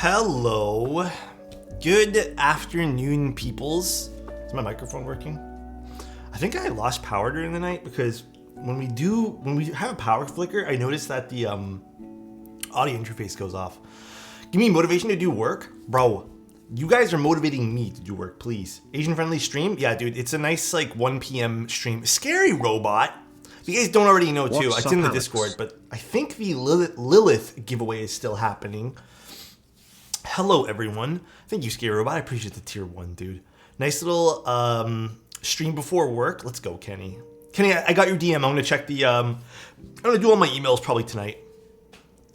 Hello. Good afternoon, peoples. Is my microphone working? I think I lost power during the night because when we have a power flicker, I noticed that the audio interface goes off. Give me motivation to do work, bro. You guys are motivating me to do work, please. Asian friendly stream, yeah, dude. It's a nice like 1 p.m. stream. Scary robot. If you guys don't already know too, it's in the Discord, but I think the Lilith giveaway is still happening. Hello, everyone. Thank you, Scary Robot. I appreciate the tier 1, dude. Nice little stream before work. Let's go, Kenny. Kenny, I got your DM. I'm gonna check the. I'm gonna do all my emails probably tonight,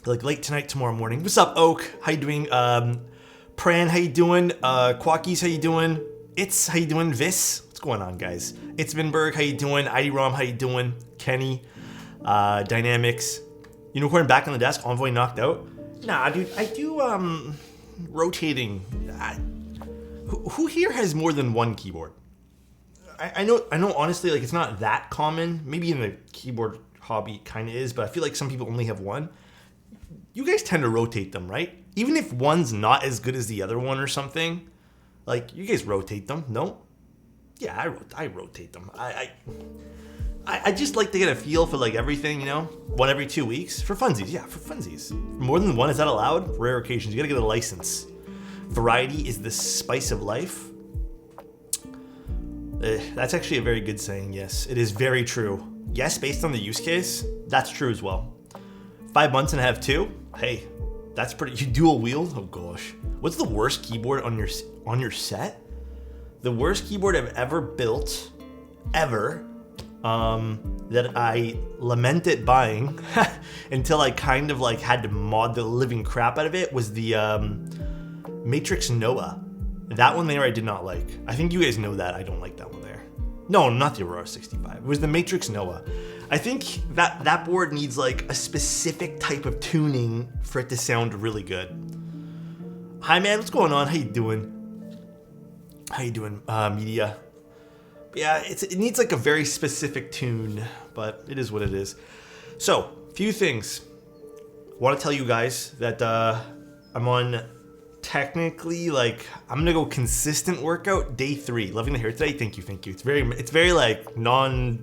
like late tonight, tomorrow morning. What's up, Oak? How you doing? Pran, how you doing? Quackies, how you doing? How you doing? Vis, what's going on, guys? It's Vinberg, how you doing? IDROM, how you doing? Kenny, Dynamics, Unicorn back on the desk. Envoy knocked out. Nah, dude, I do rotating. Who here has more than one keyboard? I know. Honestly, like it's not that common. Maybe in the keyboard hobby, it kind of is, but I feel like some people only have one. You guys tend to rotate them, right? Even if one's not as good as the other one or something, like you guys rotate them, no? Yeah, I rotate them. I just like to get a feel for like everything, you know? 1 every 2 weeks for funsies. Yeah, for funsies. More than one, is that allowed? Rare occasions. You gotta get a license. Variety is the spice of life. That's actually a very good saying. Yes, it is very true. Yes, based on the use case, that's true as well. 5 months and I have 2. Hey, that's pretty. You dual wield? Oh gosh. What's the worst keyboard on your set? The worst keyboard I've ever built, ever, that I lamented buying until I kind of like had to mod the living crap out of it was the Matrix Noah. That one there I did not like. I think you guys know that I don't like that one there. No, not the Aurora 65. It was the Matrix Noah. I think that board needs like a specific type of tuning for it to sound really good. Hi man, what's going on? How you doing? Media? Yeah, it needs like a very specific tune, but it is what it is. So, few things. I want to tell you guys that I'm on technically like I'm gonna go consistent workout day 3. Loving the hair today. Thank you. It's very like non-styled,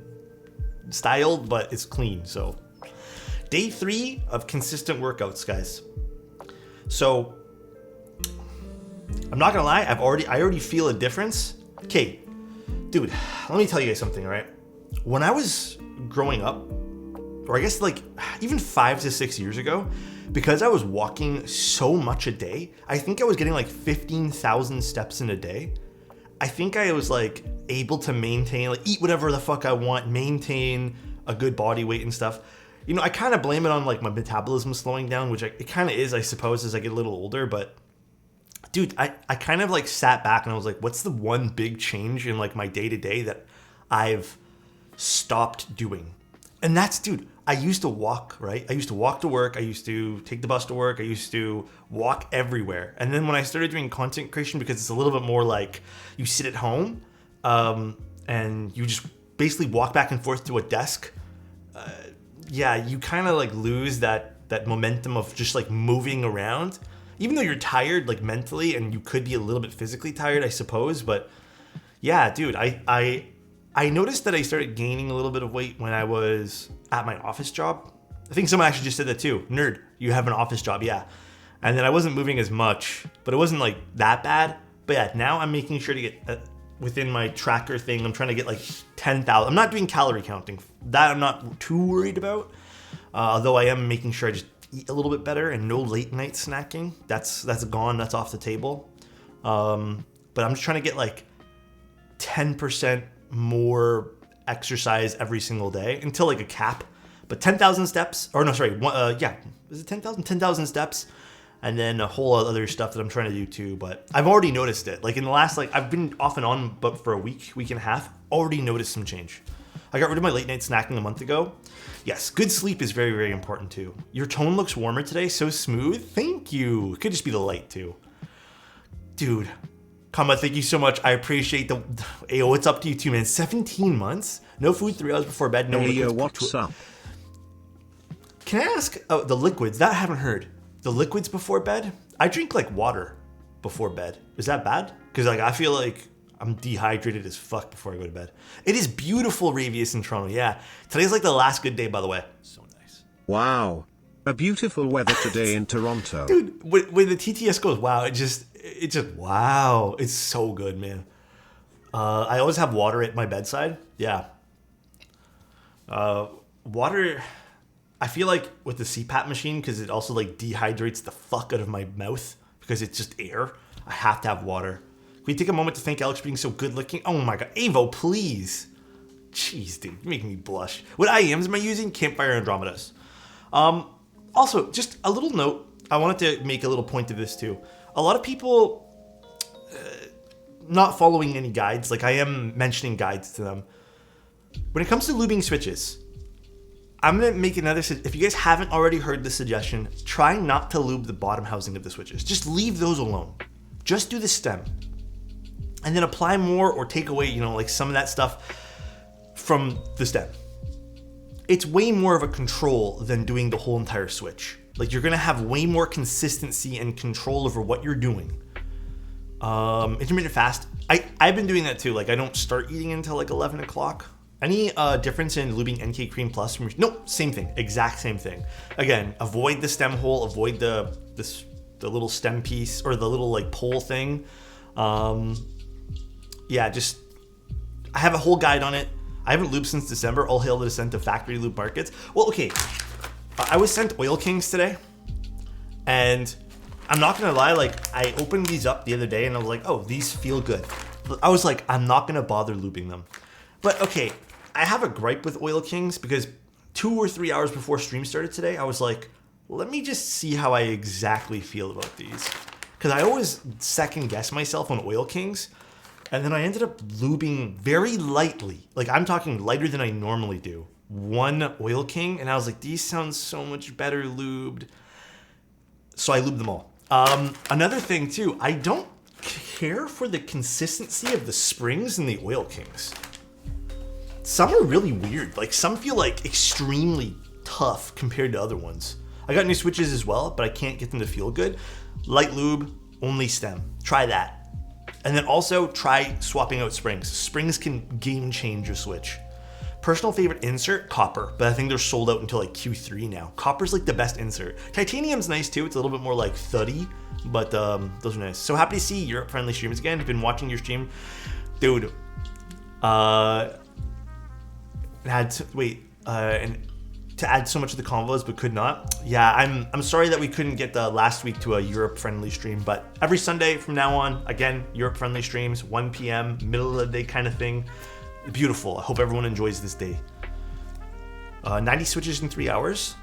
but it's clean. So, day 3 of consistent workouts, guys. So, I'm not gonna lie. I already feel a difference. Okay. Dude, let me tell you guys something, all right? When I was growing up, or I guess like even 5 to 6 years ago, because I was walking so much a day, I think I was getting like 15,000 steps in a day. I think I was like able to maintain, like eat whatever the fuck I want, maintain a good body weight and stuff. You know, I kind of blame it on like my metabolism slowing down, which it kind of is, I suppose, as I get a little older, but dude, I kind of like sat back and I was like, what's the one big change in like my day-to-day that I've stopped doing? And that's, dude, I used to walk, right? I used to walk to work. I used to take the bus to work. I used to walk everywhere. And then when I started doing content creation, because it's a little bit more like you sit at home and you just basically walk back and forth to a desk. Yeah, you kind of like lose that momentum of just like moving around. Even though you're tired, like mentally, and you could be a little bit physically tired, I suppose. But yeah, dude, I noticed that I started gaining a little bit of weight when I was at my office job. I think someone actually just said that too. Nerd, you have an office job, yeah. And then I wasn't moving as much, but it wasn't like that bad. But yeah, now I'm making sure to get within my tracker thing. I'm trying to get like 10,000. I'm not doing calorie counting. That I'm not too worried about. Although I am making sure I just eat a little bit better and no late night snacking. That's gone. That's off the table. But I'm just trying to get like 10% more exercise every single day until like a cap. But 10,000 steps, or no, sorry, yeah, is it 10,000? 10,000 steps, and then a whole other stuff that I'm trying to do too. But I've already noticed it. Like in the last, like I've been off and on, but for a week and a half, already noticed some change. I got rid of my late night snacking a month ago. Yes, good sleep is very, very important too. Your tone looks warmer today, so smooth. Thank you. It could just be the light too. Dude, Kama, thank you so much. I appreciate the... Ayo, it's up to you too, man. 17 months? No food 3 hours before bed, no liquids. What's up? Can I ask the liquids? That I haven't heard. The liquids before bed? I drink like water before bed. Is that bad? Because like I feel like I'm dehydrated as fuck before I go to bed. It is beautiful, Ravius in Toronto. Yeah, today's like the last good day, by the way. So nice. Wow, a beautiful weather today in Toronto. Dude, when the TTS goes, wow, it just wow, it's so good, man. I always have water at my bedside. Yeah. Water, I feel like with the CPAP machine, because it also like dehydrates the fuck out of my mouth because it's just air. I have to have water. Can we take a moment to thank Alex for being so good looking? Oh my god, Avo, please. Jeez, dude, you're making me blush. What IEMs am I using? Campfire Andromedas. Also, just a little note. I wanted to make a little point of this too. A lot of people not following any guides, like I am mentioning guides to them. When it comes to lubing switches, I'm going to make another, if you guys haven't already heard this suggestion, try not to lube the bottom housing of the switches. Just leave those alone. Just do the stem. And then apply more or take away, you know, like some of that stuff from the stem. It's way more of a control than doing the whole entire switch. Like you're going to have way more consistency and control over what you're doing. Intermittent fast. I've been doing that too. Like I don't start eating until like 11 o'clock. Any difference in lubing NK Cream Plus? Nope, same thing, exact same thing. Again, avoid the stem hole, avoid the little stem piece or the little like pole thing. Yeah, just I have a whole guide on it. I haven't lubed since December. All hail the descent of factory lube markets. Well, okay, I was sent Oil Kings today, and I'm not gonna lie. Like I opened these up the other day, and I was like, oh, these feel good. I was like, I'm not gonna bother lubing them. But okay, I have a gripe with Oil Kings because 2 or 3 hours before stream started today, I was like, let me just see how I exactly feel about these. Because I always second guess myself on Oil Kings. And then I ended up lubing very lightly. Like I'm talking lighter than I normally do. 1 Oil King. And I was like, these sound so much better lubed. So I lubed them all. Another thing too, I don't care for the consistency of the springs in the Oil Kings. Some are really weird. Like some feel like extremely tough compared to other ones. I got new switches as well, but I can't get them to feel good. Light lube, only stem. Try that. And then also try swapping out springs. Springs can game change your switch. Personal favorite insert, copper, but I think they're sold out until like Q3 now. Copper's like the best insert. Titanium's nice too. It's a little bit more like thuddy, but those are nice. So happy to see Europe friendly streamers again. I've been watching your stream, dude. And to add so much of the convos but could not. Yeah, I'm sorry that we couldn't get the last week to a Europe friendly stream, but every Sunday from now on, again, Europe friendly streams, 1 p.m., middle of the day kind of thing. Beautiful. I hope everyone enjoys this day. 90 switches in 3 hours.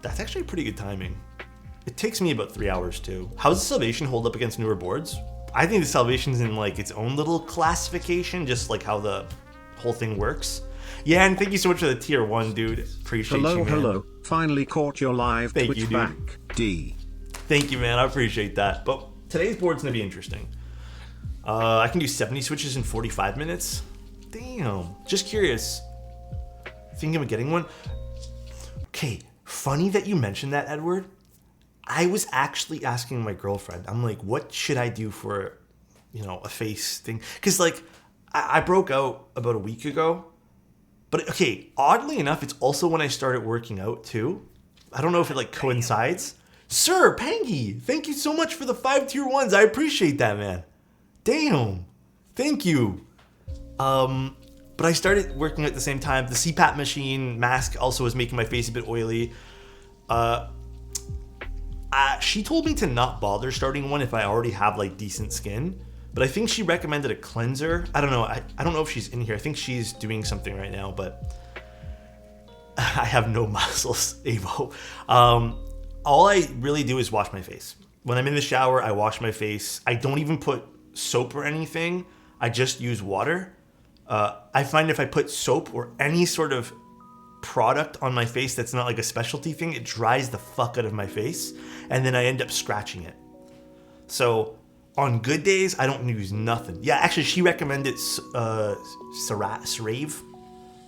That's actually pretty good timing. It takes me about 3 hours too. How does the Salvation hold up against newer boards? I think the Salvation's in like its own little classification, just like how the whole thing works. Yeah, and thank you so much for the tier 1, dude. Appreciate you, man. Hello. Finally caught your live Thank Twitch you, back, D. Thank you, man. I appreciate that. But today's board's gonna be interesting. I can do 70 switches in 45 minutes. Damn. Just curious. Thinking of getting one. Okay, funny that you mentioned that, Edward. I was actually asking my girlfriend. I'm like, what should I do for, a face thing? Because like, I broke out about a week ago. But okay, oddly enough, it's also when I started working out too. I don't know if it like coincides. Sir, Pangy, thank you so much for the 5 tier 1s. I appreciate that, man. Damn. Thank you. But I started working at the same time. The CPAP machine mask also was making my face a bit oily. She told me to not bother starting one if I already have like decent skin. But I think she recommended a cleanser. I don't know. I don't know if she's in here. I think she's doing something right now, but I have no muscles, Avo. All I really do is wash my face. When I'm in the shower, I wash my face. I don't even put soap or anything. I just use water. I find if I put soap or any sort of product on my face that's not like a specialty thing, it dries the fuck out of my face, and then I end up scratching it. So on good days, I don't use nothing. Yeah, actually, she recommended CeraVe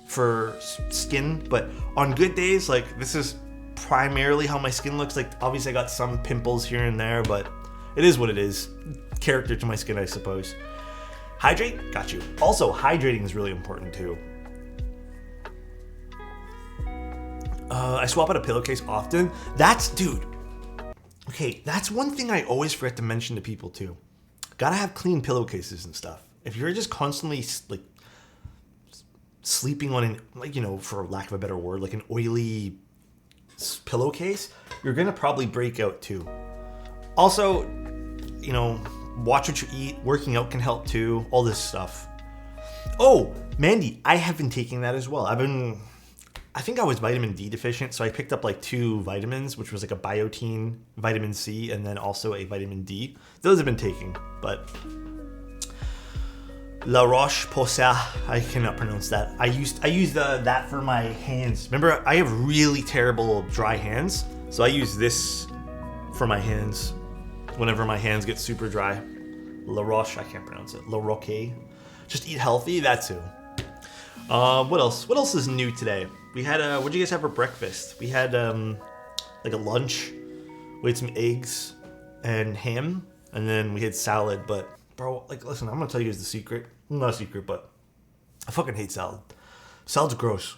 for skin, but on good days, like this is primarily how my skin looks. Like, obviously I got some pimples here and there, but it is what it is. Character to my skin, I suppose. Hydrate, got you. Also, hydrating is really important too. I swap out a pillowcase often. Dude. Okay, that's one thing I always forget to mention to people too. Gotta have clean pillowcases and stuff. If you're just constantly like sleeping on an, like, you know, for lack of a better word, like an oily pillowcase, you're gonna probably break out too. Also, you know, watch what you eat. Working out can help too. All this stuff. Oh, Mandy, I have been taking that as well. I think I was vitamin D deficient, so I picked up like 2 vitamins, which was like a biotin, vitamin C, and then also a vitamin D. Those I've been taking, but La Roche-Posay, I cannot pronounce that. I used that for my hands. Remember, I have really terrible dry hands, so I use this for my hands whenever my hands get super dry. La Roche, I can't pronounce it. La Roque. Just eat healthy, that too. What else? What else is new today? We had what'd you guys have for breakfast? We had like a lunch. We had some eggs and ham, and then we had salad. But bro, like, listen, I'm gonna tell you guys the secret. Not a secret, but I fucking hate salad. Salad's gross.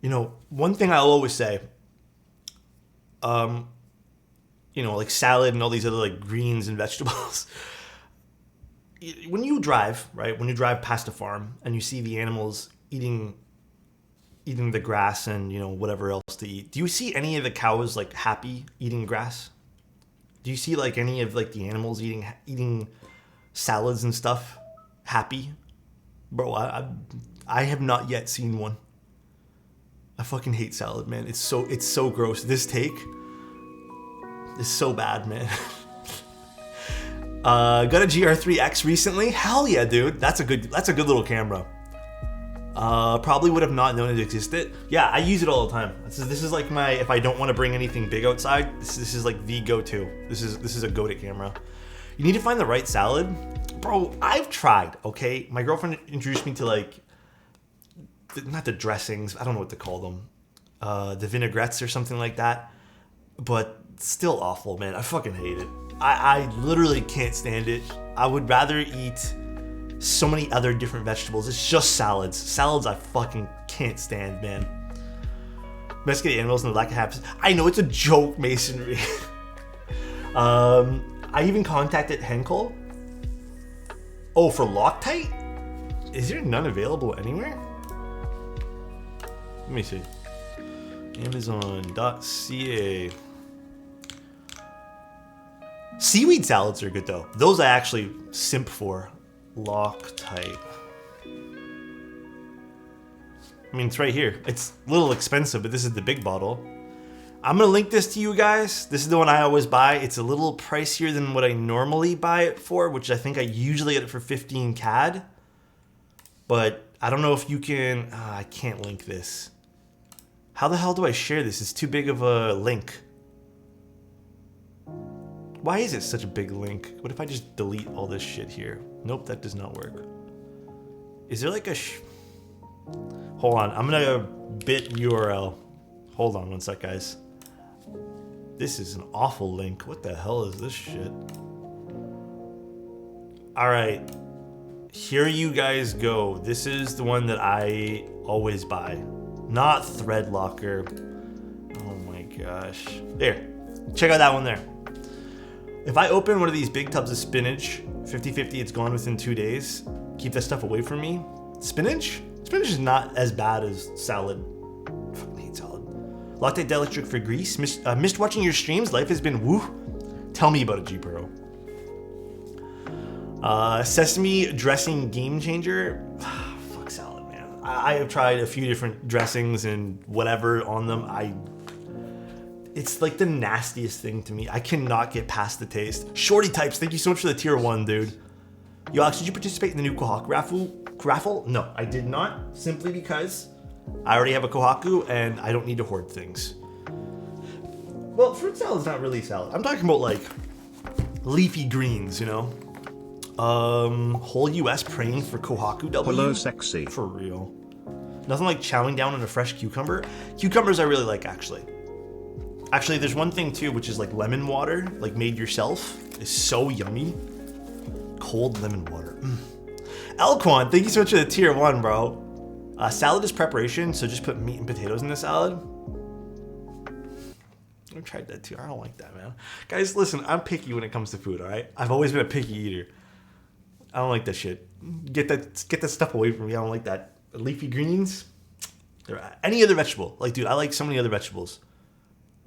You know, one thing I'll always say, you know, like salad and all these other like greens and vegetables. When you drive, right? When you drive past a farm and you see the animals eating the grass and, you know, whatever else to eat, do you see any of the cows like happy eating grass? Do you see like any of like the animals eating salads and stuff happy? Bro, I have not yet seen one. I fucking hate salad, man. It's so gross. This take is so bad, man. Got a GR3X recently. Hell yeah, dude. That's a good little camera. Probably would have not known it existed. Yeah, I use it all the time. This is like my, if I don't want to bring anything big outside, this is like the go-to. This is a go-to camera. You need to find the right salad. Bro, I've tried, okay? My girlfriend introduced me to like, not the dressings, I don't know what to call them. The vinaigrettes or something like that. But still awful, man. I fucking hate it. I literally can't stand it. I would rather eat so many other different vegetables. It's just salads. Salads I fucking can't stand, man. Domesticated animals and the lack of happiness. I know, it's a joke, masonry. I even contacted Henkel. Oh, for Loctite? Is there none available anywhere? Let me see. Amazon.ca. Seaweed salads are good though. Those I actually simp for. Loctite. I mean, it's right here. It's a little expensive, but this is the big bottle. I'm gonna link this to you guys. This is the one I always buy. It's a little pricier than what I normally buy it for, which I think I usually get it for 15 CAD. But I don't know if you can, I can't link this. How the hell do I share this? It's too big of a link. Why is it such a big link? What if I just delete all this shit here? Nope, that does not work. Is there like a hold on, I'm gonna bit URL. Hold on one sec, guys. This is an awful link. What the hell is this shit? Alright. Here you guys go. This is the one that I always buy. Not Threadlocker. Oh my gosh. There. Check out that one there. If I open one of these big tubs of spinach, 50-50, it's gone within 2 days. Keep that stuff away from me. Spinach? Spinach is not as bad as salad. I fucking hate salad. Loctite Dielectric for grease. Missed watching your streams. Life has been woo. Tell me about it, G-Pro. Sesame dressing game changer. Fuck salad, man. I have tried a few different dressings and whatever on them. It's like the nastiest thing to me. I cannot get past the taste. Shorty Types, thank you so much for the tier 1, dude. Yo, Alex, did you participate in the new Kohaku raffle? No, I did not. Simply because I already have a Kohaku and I don't need to hoard things. Well, fruit salad's not really salad. I'm talking about like leafy greens, you know? Whole US praying for Kohaku W. Hello, sexy. For real. Nothing like chowing down on a fresh cucumber. Cucumbers I really like, actually. Actually, there's one thing too, which is like lemon water, like made yourself. Is so yummy. Cold lemon water. Elquan, thank you so much for the tier 1, bro. Salad is preparation, so just put meat and potatoes in the salad. I tried that too. I don't like that, man. Guys, listen, I'm picky when it comes to food, all right? I've always been a picky eater. I don't like that shit. Get that stuff away from me. I don't like that. Leafy greens. Any other vegetable. Like, dude, I like so many other vegetables.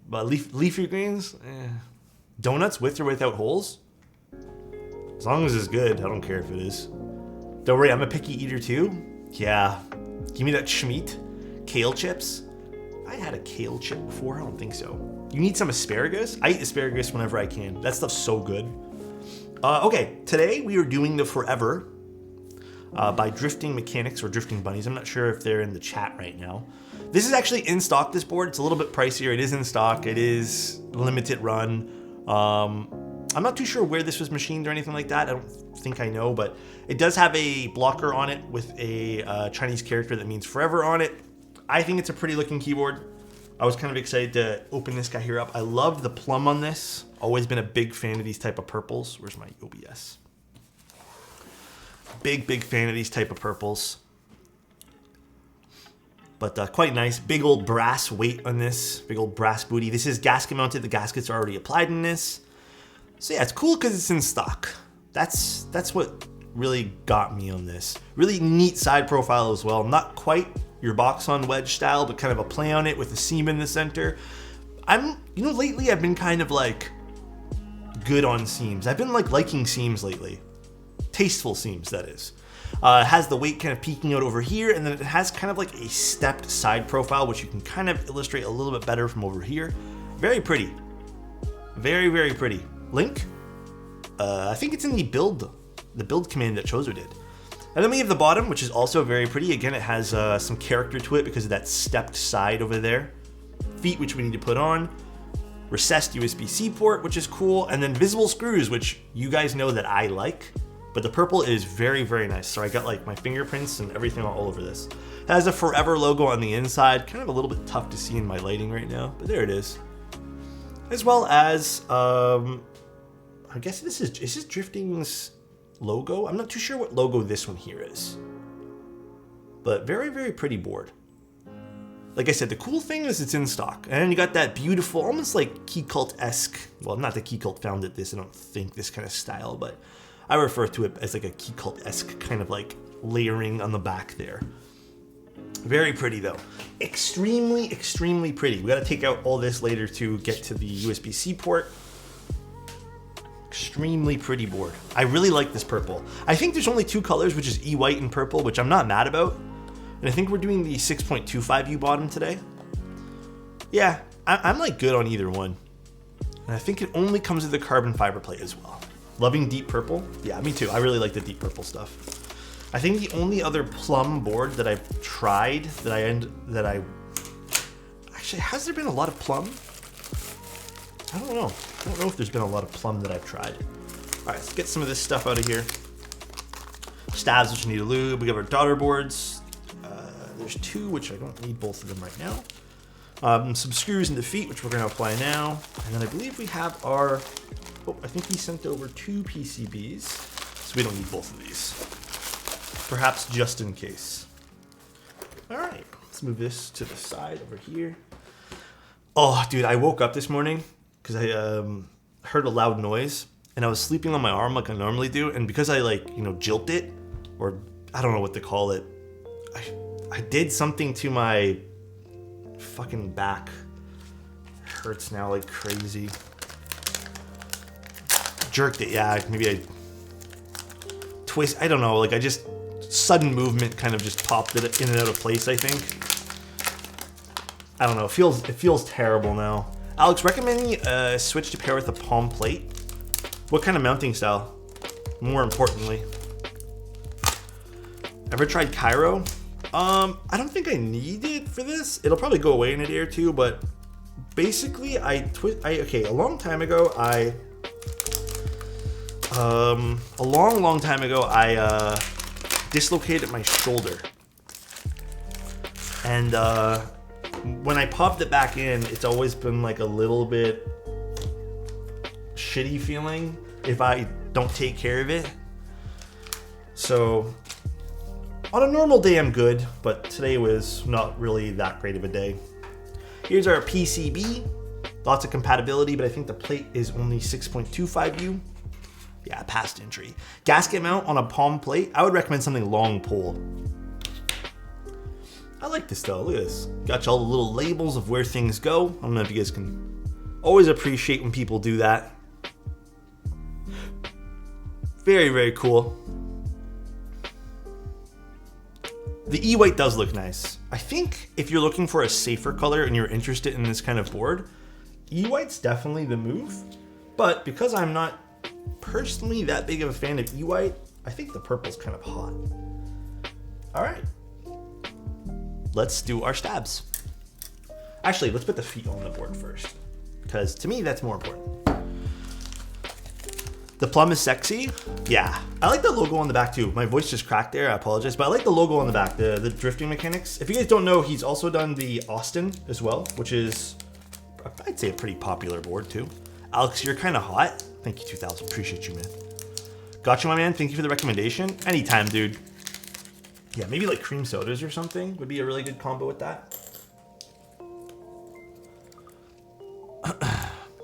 But leafy greens, Donuts with or without holes. As long as it's good, I don't care if it is. Don't worry, I'm a picky eater too. Yeah. Give me that schmeat. Kale chips. I had a kale chip before. I don't think so. You need some asparagus? I eat asparagus whenever I can. That stuff's so good. Okay, today we are doing the Forever by Drifting Mechanics or Drifting Bunnies. I'm not sure if they're in the chat right now. This is actually in stock, this board. It's a little bit pricier. It is in stock. It is limited run. I'm not too sure where this was machined or anything like that. I don't think I know, but it does have a blocker on it with a Chinese character that means forever on it. I think it's a pretty looking keyboard. I was kind of excited to open this guy here up. I love the plum on this. Always been a big fan of these type of purples. Where's my OBS? Big fan of these type of purples. But quite nice. Big old brass weight on this. Big old brass booty. This is gasket mounted. The gaskets are already applied in this. So yeah, it's cool because it's in stock. That's what really got me on this. Really neat side profile as well. Not quite your box on wedge style, but kind of a play on it with a seam in the center. Lately I've been kind of like good on seams. I've been like liking seams lately. Tasteful seams, that is. It has the weight kind of peeking out over here, and then it has kind of like a stepped side profile, which you can kind of illustrate a little bit better from over here. Very pretty. Very pretty. Link? I think it's in the build command that Chozo did. And then we have the bottom, which is also very pretty. Again, it has some character to it because of that stepped side over there. Feet, which we need to put on. Recessed USB-C port, which is cool. And then visible screws, which you guys know that I like. But the purple is very nice. So I got like my fingerprints and everything all over this. It has a Forever logo on the inside. Kind of a little bit tough to see in my lighting right now, but there it is. As well as, I guess this is Drifting's logo. I'm not too sure what logo this one here is. But very pretty board. Like I said, the cool thing is it's in stock. And then you got that beautiful, almost like Key Cult-esque, well, not that Key Cult founded this, I don't think, this kind of style, but I refer to it as like a Key Cult-esque kind of like layering on the back there. Very pretty though. Extremely pretty. We gotta take out all this later to get to the USB-C port. Extremely pretty board. I really like this purple. I think there's only two colors, which is E-white and purple, which I'm not mad about. And I think we're doing the 6.25 U bottom today. Yeah, I'm like good on either one. And I think it only comes with the carbon fiber plate as well. Loving deep purple. Yeah, me too. I really like the deep purple stuff. I think the only other plum board that I've tried actually, has there been a lot of plum? I don't know. I don't know if there's been a lot of plum that I've tried. All right, let's get some of this stuff out of here. Stabs, which need a lube. We have our daughter boards. There's two, which I don't need both of them right now. Some screws in the feet, which we're going to apply now. And then I believe we have our, I think he sent over 2 PCBs. So we don't need both of these. Perhaps just in case. All right, let's move this to the side over here. Oh, dude, I woke up this morning because I heard a loud noise. And I was sleeping on my arm like I normally do. And because I jilt it, or I don't know what to call it, I did something to my fucking back. It hurts now like crazy. Jerked it, yeah, maybe I twist, I don't know, like I just, sudden movement kind of just popped it in and out of place, I think. I don't know, it feels terrible now. Alex, recommending a switch to pair with a palm plate? What kind of mounting style? More importantly. Ever tried Cairo? I don't think I need it for this. It'll probably go away in a day or two, but basically okay, a long time ago, a long time ago, I dislocated my shoulder. And when I popped it back in, it's always been like a little bit shitty feeling if I don't take care of it. So on a normal day I'm good, but today was not really that great of a day. Here's our PCB. Lots of compatibility, but I think the plate is only 6.25U. Yeah, past entry. Gasket mount on a palm plate. I would recommend something long pole. I like this though, look at this. Got you all the little labels of where things go. I don't know if you guys can always appreciate when people do that. Very, very cool. The E-white does look nice. I think if you're looking for a safer color and you're interested in this kind of board, E-white's definitely the move. But because I'm not personally that big of a fan of E-white, I think the purple's kind of hot. All right, let's do our stabs. Actually, let's put the feet on the board first, because to me, that's more important. The plum is sexy. Yeah, I like the logo on the back too. My voice just cracked there, I apologize, but I like the logo on the back, the drifting mechanics. If you guys don't know, he's also done the Austin as well, which is, I'd say, a pretty popular board too. Alex, you're kind of hot. Thank you, 2000. Appreciate you, man. Got you, my man. Thank you for the recommendation. Anytime, dude. Yeah, maybe like cream sodas or something would be a really good combo with that.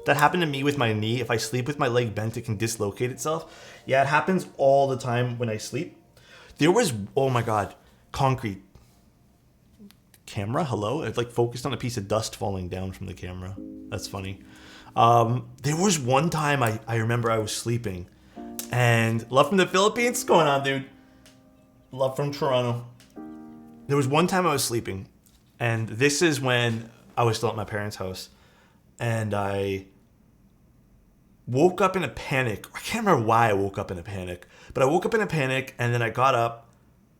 That happened to me with my knee. If I sleep with my leg bent, it can dislocate itself. Yeah, it happens all the time when I sleep. There was, oh my God, concrete. Camera, hello? It like focused on a piece of dust falling down from the camera. That's funny. There was one time I remember I was sleeping, and love from the Philippines. What's going on, dude? Love from Toronto. There was one time I was sleeping, and this is when I was still at my parents' house, and I woke up in a panic. I can't remember why I woke up in a panic, but I woke up in a panic, and then I got up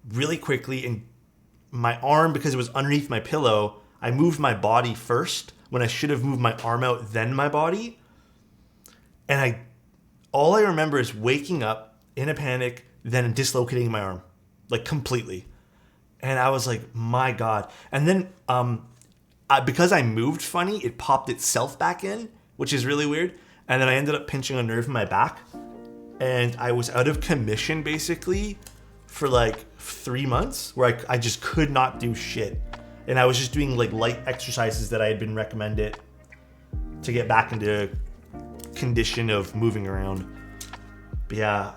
really quickly, and my arm, because it was underneath my pillow, I moved my body first when I should have moved my arm out, then my body. And all I remember is waking up in a panic, then dislocating my arm, like completely. And I was like, my God. And then because I moved funny, it popped itself back in, which is really weird. And then I ended up pinching a nerve in my back. And I was out of commission basically for like 3 months, where I just could not do shit. And I was just doing like light exercises that I had been recommended to get back into condition of moving around. But yeah,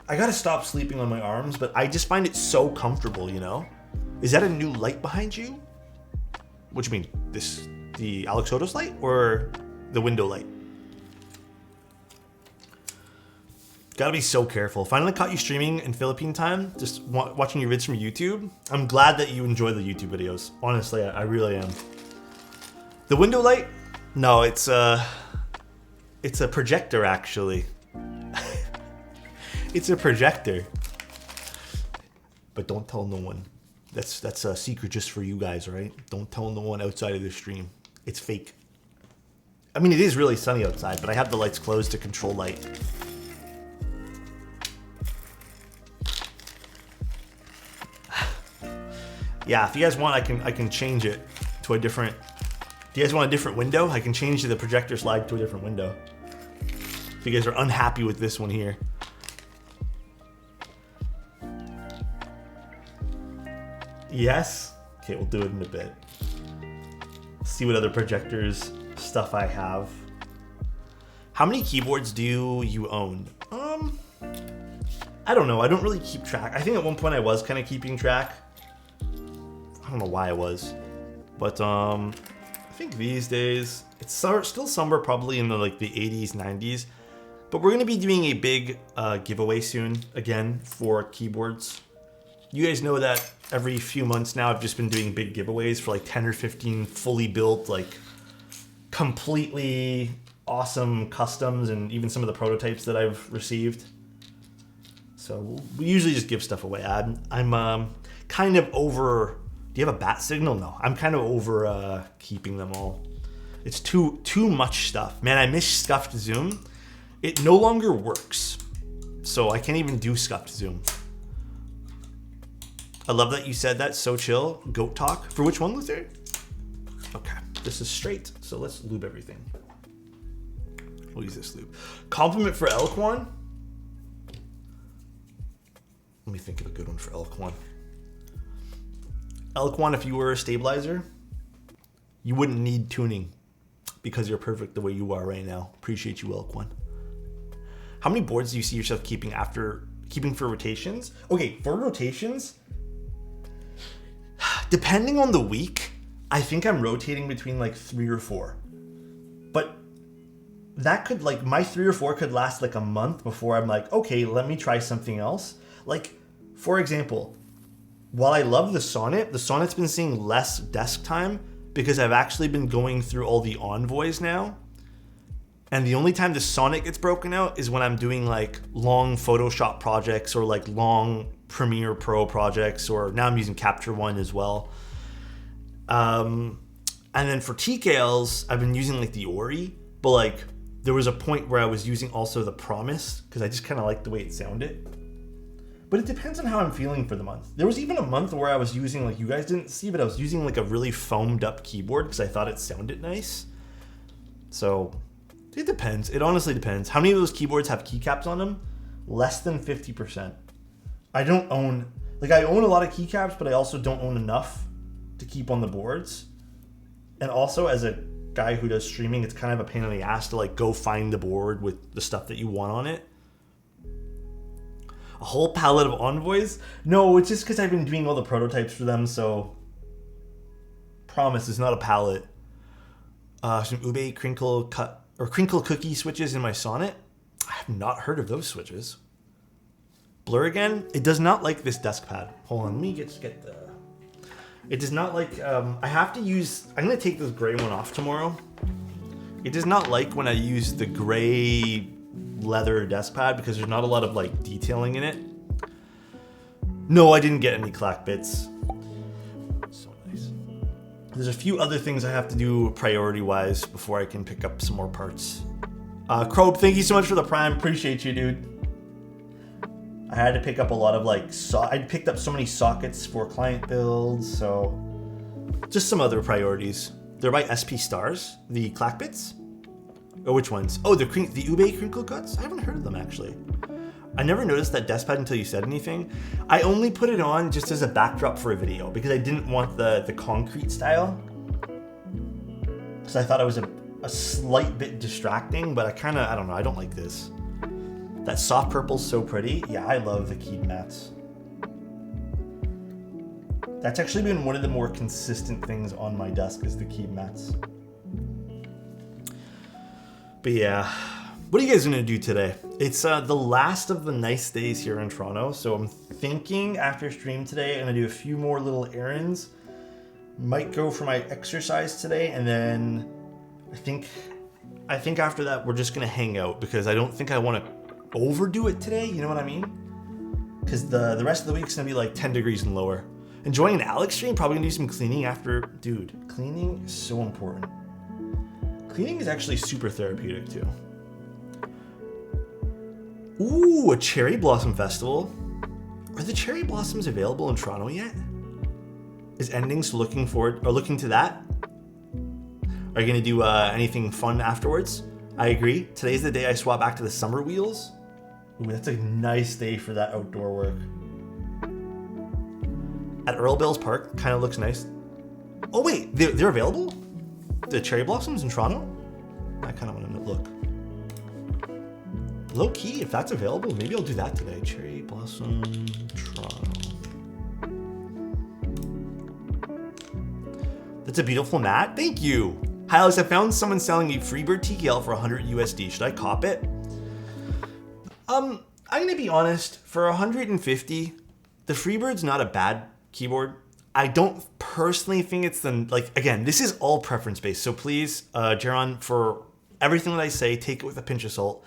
I gotta stop sleeping on my arms, but I just find it so comfortable, you know? Is that a new light behind you? What do you mean? The Alexotos light or the window light? Gotta be so careful. Finally caught you streaming in Philippine time, just watching your vids from YouTube. I'm glad that you enjoy the YouTube videos. Honestly, I really am. The window light? No, it's a projector actually. It's a projector. But don't tell no one. That's a secret just for you guys, right? Don't tell no one outside of the stream. It's fake. I mean, it is really sunny outside, but I have the lights closed to control light. Yeah, if you guys want, I can change it to a different. Do you guys want a different window? I can change the projector slide to a different window. If you guys are unhappy with this one here. Yes? Okay, we'll do it in a bit. See what other projectors stuff I have. How many keyboards do you own? I don't know. I don't really keep track. I think at one point I was kind of keeping track. I don't know why I was. But I think these days it's still somewhere probably in the like the 80s, 90s. But we're going to be doing a big giveaway soon again for keyboards. You guys know that every few months now I've just been doing big giveaways for like 10 or 15 fully built, like completely awesome customs and even some of the prototypes that I've received. So we usually just give stuff away. I'm kind of over. Do you have a bat signal? No, I'm kind of over keeping them all. It's too much stuff. Man, I miss scuffed zoom. It no longer works. So I can't even do scuffed zoom. I love that you said that. So chill. Goat talk. For which one, Luther? Okay. This is straight. So let's lube everything. We'll use this lube. Compliment for Elquan. Let me think of a good one for Elquan. Elquan, if you were a stabilizer, you wouldn't need tuning because you're perfect the way you are right now. Appreciate you, Elquan. How many boards do you see yourself keeping for rotations? Okay, for rotations, depending on the week, I think I'm rotating between like 3 or 4. But that could, like, my 3 or 4 could last like a month before I'm like, okay, let me try something else. Like, for example, while I love the Sonnet's been seeing less desk time because I've actually been going through all the envoys now. And the only time the Sonnet gets broken out is when I'm doing like long Photoshop projects or like long Premiere Pro projects, or now I'm using Capture One as well. And then for TKLs, I've been using like the Ori, but like there was a point where I was using also the Promise because I just kind of like the way it sounded. But it depends on how I'm feeling for the month. There was even a month where I was using, like you guys didn't see, but I was using like a really foamed up keyboard because I thought it sounded nice. So it depends. It honestly depends. How many of those keyboards have keycaps on them? Less than 50%. I don't own, like I own a lot of keycaps, but I also don't own enough to keep on the boards. And also as a guy who does streaming, it's kind of a pain in the ass to like go find the board with the stuff that you want on it. A whole palette of envoys? No, it's just because I've been doing all the prototypes for them, so Promise is not a palette. Some Ube crinkle cookie switches in my Sonnet. I have not heard of those switches. Blur again? It does not like this desk pad. Hold on, let me get the... It does not like... I have to use... I'm going to take this gray one off tomorrow. It does not like when I use the gray leather desk pad because there's not a lot of like detailing in it. No, I didn't get any clack bits. So nice. There's a few other things I have to do priority-wise before I can pick up some more parts. Crobe, thank you so much for the Prime. Appreciate you, dude. I had to pick up a lot of like... I picked up so many sockets for client builds, so... Just some other priorities. They're by SP Stars, the clack bits. Oh, which ones? Oh, the Ube crinkle cuts? I haven't heard of them, actually. I never noticed that desk pad until you said anything. I only put it on just as a backdrop for a video because I didn't want the concrete style. Because I thought it was a slight bit distracting, but I don't know, I don't like this. That soft purple's so pretty. Yeah, I love the keyed mats. That's actually been one of the more consistent things on my desk is the keyed mats. But yeah, what are you guys gonna do today? It's the last of the nice days here in Toronto, so I'm thinking after stream today, I'm gonna do a few more little errands. Might go for my exercise today, and then I think after that we're just gonna hang out because I don't think I want to overdo it today. You know what I mean? Because the rest of the week's gonna be like 10 degrees and lower. Enjoying an Alex stream, probably gonna do some cleaning after. Dude, cleaning is so important. Cleaning is actually super therapeutic too. Ooh, a cherry blossom festival. Are the cherry blossoms available in Toronto yet? Is Endings looking to that? Are you gonna do anything fun afterwards? I agree. Today's the day I swap back to the summer wheels. Ooh, that's a nice day for that outdoor work. At Earl Bill's Park, kind of looks nice. Oh wait, they're available? The cherry blossoms in Toronto? I kind of want to look. Low key, if that's available, maybe I'll do that today. Cherry blossom, Toronto. That's a beautiful mat. Thank you. Hi Alex, I found someone selling a Freebird TKL for 100 USD. Should I cop it? I'm gonna be honest. For 150, the Freebird's not a bad keyboard. I don't personally think it's again, this is all preference based. So please, Jaron, for everything that I say, take it with a pinch of salt.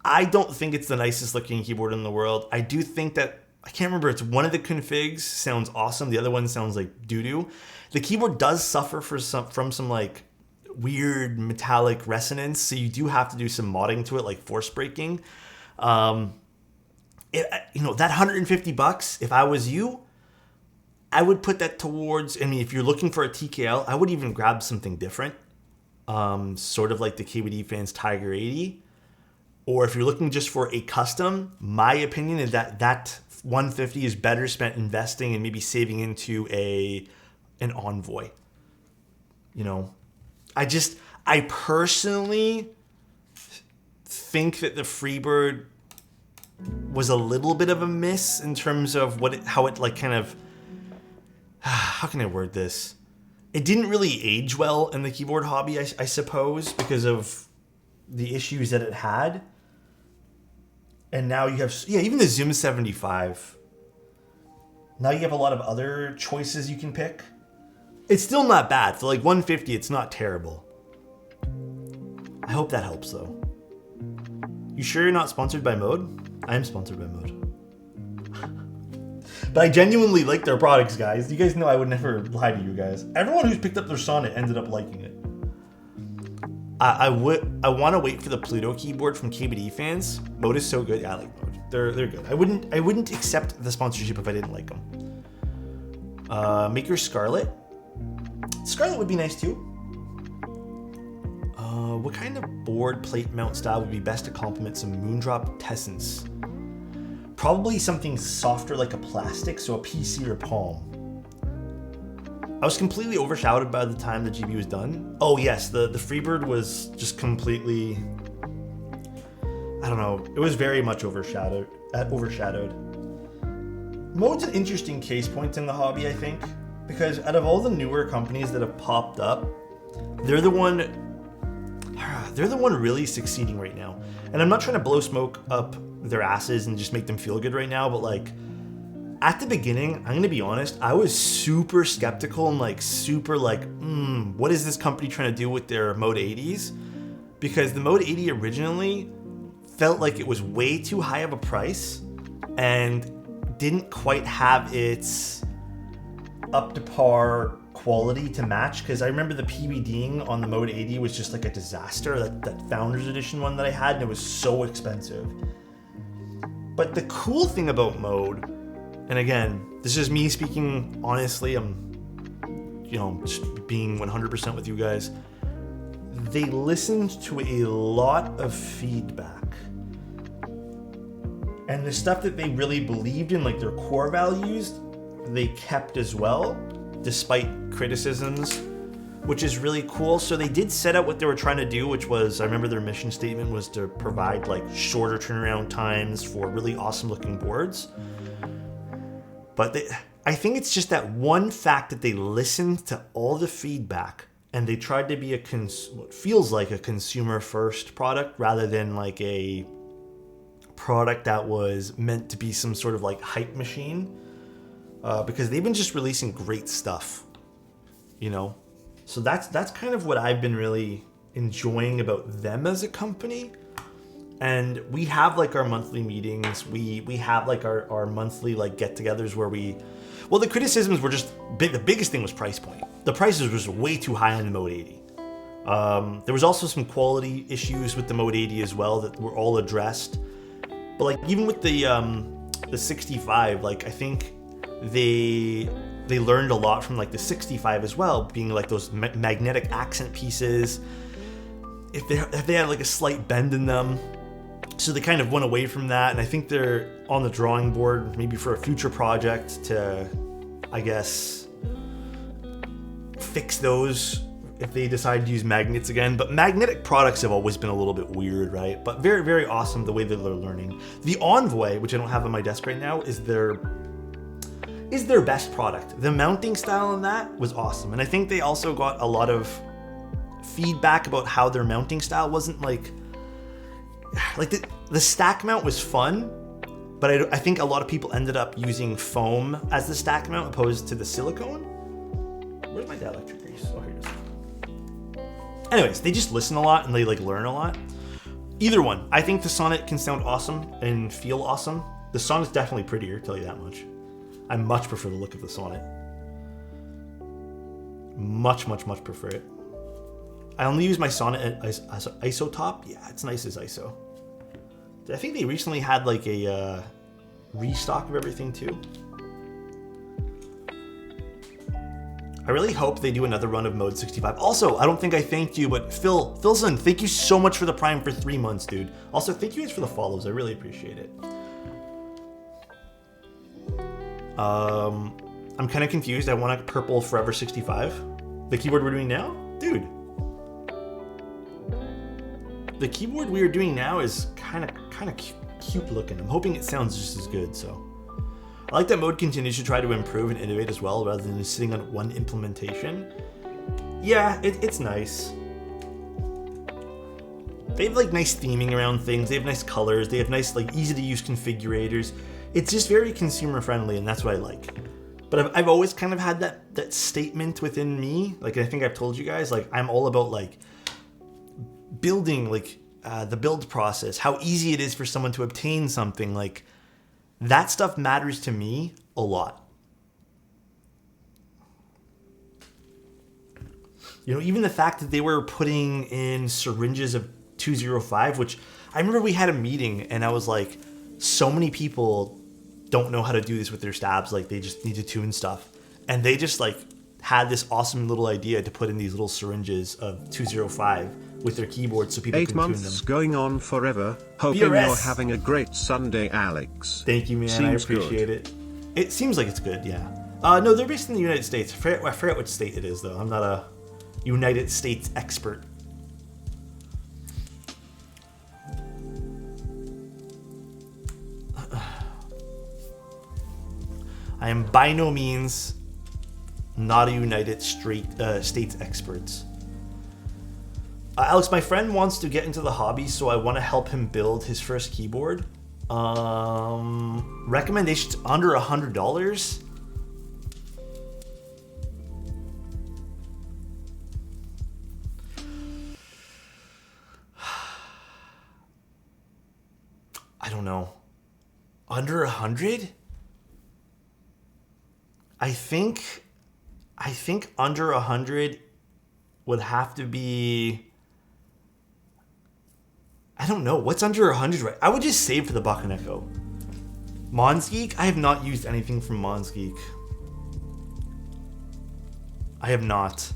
I don't think it's the nicest looking keyboard in the world. I do think that, I can't remember, it's one of the configs sounds awesome. The other one sounds like doo-doo. The keyboard does suffer from some like weird metallic resonance. So you do have to do some modding to it, like force breaking. That $150, if I was you, I would put that towards, I mean, if you're looking for a TKL, I would even grab something different. Sort of like the KBD Fans Tiger 80. Or if you're looking just for a custom, my opinion is that 150 is better spent investing and maybe saving into an Envoy. You know, I personally think that the Freebird was a little bit of a miss in terms of how it like kind of, how can I word this? It didn't really age well in the keyboard hobby, I suppose, because of the issues that it had. And now you have, even the Zoom 75. Now you have a lot of other choices you can pick. It's still not bad. For like 150, it's not terrible. I hope that helps though. You sure you're not sponsored by Mode? I am sponsored by Mode. But I genuinely like their products, guys. You guys know I would never lie to you guys. Everyone who's picked up their Sonnet ended up liking it. I want to wait for the Pluto keyboard from KBD Fans. Mode is so good. Yeah, I like Mode. They're good. I wouldn't accept the sponsorship if I didn't like them. Maker Scarlet. Scarlet would be nice too. What kind of board plate mount style would be best to complement some Moondrop Tessence? Probably something softer like a plastic, so a PC or Palm. I was completely overshadowed by the time the GB was done. Oh yes, the Freebird was just completely, I don't know, it was very much overshadowed. Mode's an interesting case point in the hobby, I think, because out of all the newer companies that have popped up, they're the one really succeeding right now. And I'm not trying to blow smoke up their asses and just make them feel good right now, but like, at the beginning, I'm going to be honest, I was super skeptical and like super like, what is this company trying to do with their Mode 80s? Because the Mode 80 originally felt like it was way too high of a price and didn't quite have its up to par quality to match. Because I remember the PVDing on the Mode 80 was just like a disaster, that Founders Edition one that I had, and it was so expensive. But the cool thing about Mode, and again, this is me speaking honestly, I'm, just being 100% with you guys. They listened to a lot of feedback. And the stuff that they really believed in, like their core values, they kept as well, despite criticisms, which is really cool. So they did set out what they were trying to do, which was, I remember their mission statement was to provide like shorter turnaround times for really awesome looking boards. But I think it's just that one fact that they listened to all the feedback and they tried to be what feels like a consumer first product rather than like a product that was meant to be some sort of like hype machine, because they've been just releasing great stuff, so that's kind of what I've been really enjoying about them as a company. And we have like our monthly meetings. We have like our monthly like get-togethers where the criticisms were just the biggest thing was price point. The prices was way too high on the Mode 80. There was also some quality issues with the Mode 80 as well that were all addressed. But like even with the 65, like I think they learned a lot from like the 65 as well, being like those magnetic accent pieces. If they had like a slight bend in them. So they kind of went away from that, and I think they're on the drawing board maybe for a future project to, I guess, fix those if they decide to use magnets again. But magnetic products have always been a little bit weird, right? But very, very awesome the way that they're learning. The Envoy, which I don't have on my desk right now, is their best product. The mounting style on that was awesome, and I think they also got a lot of feedback about how their mounting style wasn't like the stack mount was fun, but I think a lot of people ended up using foam as the stack mount opposed to the silicone. Where's my dielectric grease? Oh, here it is. Anyways, they just listen a lot and they like learn a lot. Either one. I think the Sonnet can sound awesome and feel awesome. The Sonnet's definitely prettier, tell you that much. I much prefer the look of the Sonnet. Much, much, much prefer it. I only use my Sonnet as ISO top. Yeah, it's nice as ISO. I think they recently had like a restock of everything too. I really hope they do another run of Mode 65. Also, I don't think I thanked you, but Philson, thank you so much for the Prime for 3 months, dude. Also, thank you guys for the follows. I really appreciate it. I'm kind of confused. I want a purple Forever 65. The keyboard we're doing now? Dude. The keyboard we are doing now is kind of cute looking. I'm hoping it sounds just as good, so. I like that Mode continues to try to improve and innovate as well, rather than just sitting on one implementation. Yeah, it's nice. They have like nice theming around things. They have nice colors. They have nice like easy to use configurators. It's just very consumer friendly, and that's what I like. But I've always kind of had that statement within me. Like I think I've told you guys, like I'm all about like building, like the build process, how easy it is for someone to obtain something. Like that stuff matters to me a lot. You know, even the fact that they were putting in syringes of 205, which I remember we had a meeting and I was like, so many people don't know how to do this with their stabs. Like they just need to tune stuff. And they just like had this awesome little idea to put in these little syringes of 205 with their keyboard so people can tune them. 8 months going on forever. Hoping BRS. you're having a great Sunday, Alex. Thank you, man. Seems I appreciate good. it. It seems like it's good, yeah. No, they're based in the United States. I forget which state it is, though. I'm not a United States expert. I am by no means not a United States expert. Alex, my friend wants to get into the hobby, so I want to help him build his first keyboard. Recommendations under $100. I don't know. Under 100? I think under 100 would have to be, I don't know, what's under 100, right? I would just save for the Bakaneko. Monsgeek? I have not used anything from Monsgeek. I have not.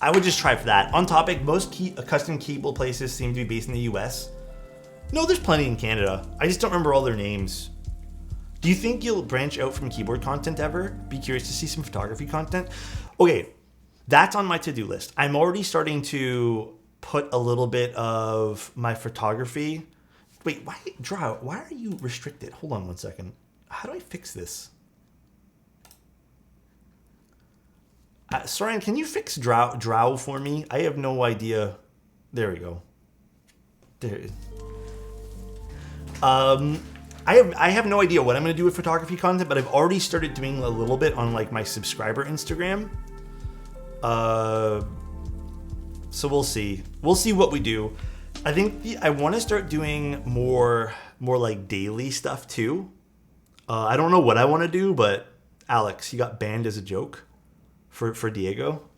I would just try for that. On topic, most custom keyboard places seem to be based in the US. No, there's plenty in Canada. I just don't remember all their names. Do you think you'll branch out from keyboard content ever? Be curious to see some photography content? Okay, that's on my to-do list. I'm already starting to put a little bit of my photography. Wait, why are you restricted? Hold on one second. How do I fix this? Soren, can you fix drow for me? I have no idea. There we go. There. I have no idea what I'm going to do with photography content, but I've already started doing a little bit on like my subscriber Instagram. So we'll see. We'll see what we do. I think I want to start doing more like daily stuff too. I don't know what I want to do, but Alex, he got banned as a joke for Diego.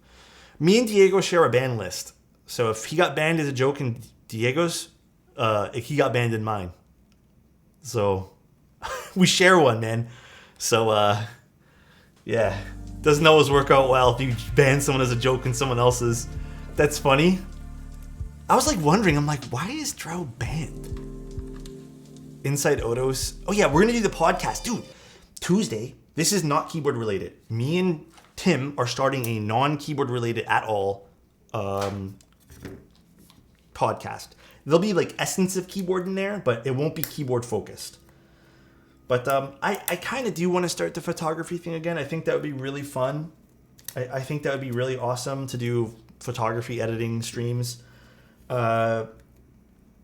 Me and Diego share a ban list. So if he got banned as a joke in Diego's, he got banned in mine. So we share one, man. So yeah, doesn't always work out well if you ban someone as a joke in someone else's. That's funny. I was like wondering, I'm like, why is Drow banned? Inside Otos. Oh yeah, we're gonna do the podcast, dude. Tuesday. This is not keyboard related. Me and Tim are starting a non-keyboard related at all podcast. There'll be like essence of keyboard in there, but it won't be keyboard focused. But I kind of do want to start the photography thing again. I think that would be really fun. I think that would be really awesome to do photography editing streams.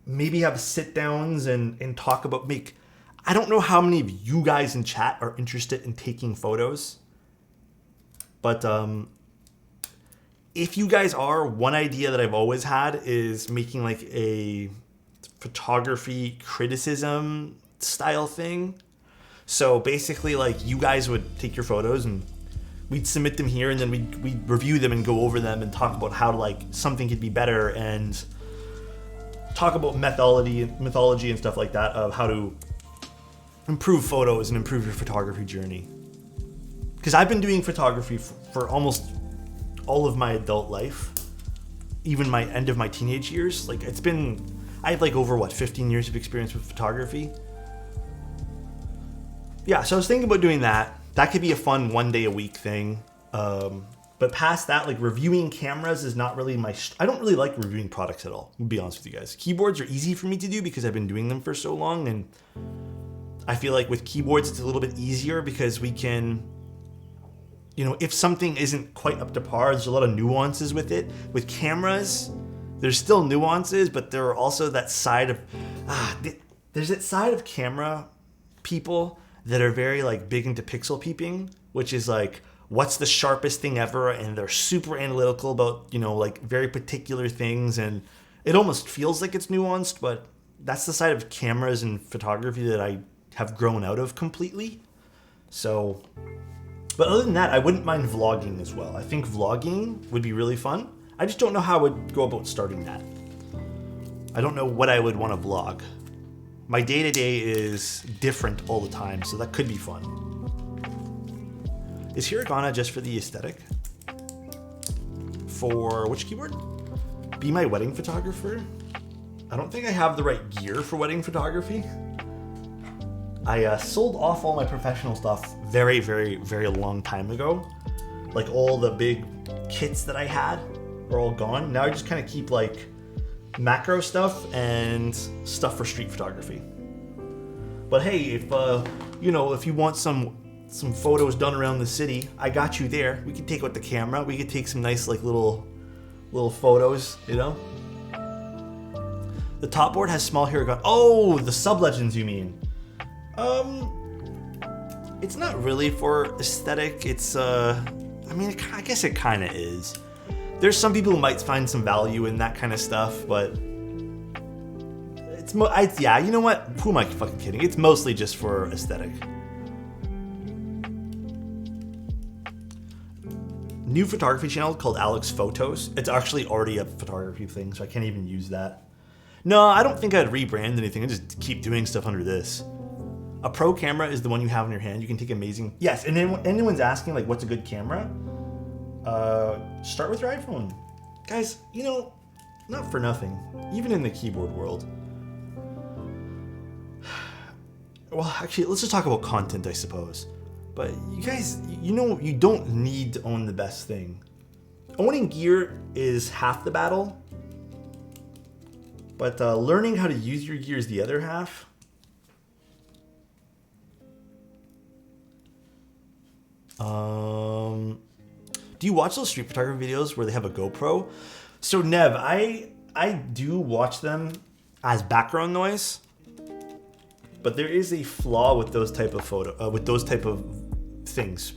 Maybe have sit downs and talk about I don't know how many of you guys in chat are interested in taking photos. But if you guys are, one idea that I've always had is making like a photography criticism style thing. So basically like you guys would take your photos and we'd submit them here and then we'd review them and go over them and talk about how like something could be better and talk about mythology and stuff like that of how to improve photos and improve your photography journey. because I've been doing photography for almost all of my adult life, even my end of my teenage years. Like I have like over 15 years of experience with photography. Yeah, so I was thinking about doing that. That could be a fun 1 day a week thing. But past that, like reviewing cameras is not really I don't really like reviewing products at all, to be honest with you guys. Keyboards are easy for me to do because I've been doing them for so long, and I feel like with keyboards it's a little bit easier because we can, if something isn't quite up to par, there's a lot of nuances with it. With cameras, there's still nuances, but there are also that side of, there's that side of camera people that are very like big into pixel peeping, which is like, what's the sharpest thing ever? And they're super analytical about, like very particular things. And it almost feels like it's nuanced, but that's the side of cameras and photography that I have grown out of completely. So, but other than that, I wouldn't mind vlogging as well. I think vlogging would be really fun. I just don't know how I would go about starting that. I don't know what I would want to vlog. My day-to-day is different all the time, so that could be fun. Is hiragana just for the aesthetic? For which keyboard? Be my wedding photographer? I don't think I have the right gear for wedding photography. I sold off all my professional stuff very, very, very long time ago. Like all the big kits that I had are all gone. Now I just kind of keep like macro stuff and stuff for street photography. But hey, if if you want some photos done around the city, I got you there. We could take out the camera. We could take some nice like little photos, The top board has small hiragana. Oh, the sub legends you mean? It's not really for aesthetic. It's I guess it kind of is. There's some people who might find some value in that kind of stuff, but you know what? Who am I fucking kidding? It's mostly just for aesthetic. New photography channel called Alexotos. It's actually already a photography thing, so I can't even use that. No, I don't think I'd rebrand anything. I'd just keep doing stuff under this. A pro camera is the one you have in your hand. You can take amazing... Yes, and then anyone's asking, like, what's a good camera? Start with your iPhone. Guys, not for nothing. Even in the keyboard world. Well, actually, let's just talk about content, I suppose. But you guys, you don't need to own the best thing. Owning gear is half the battle. But learning how to use your gear is the other half. Do you watch those street photography videos where they have a GoPro? So Nev, I do watch them as background noise, but there is a flaw with those type of things.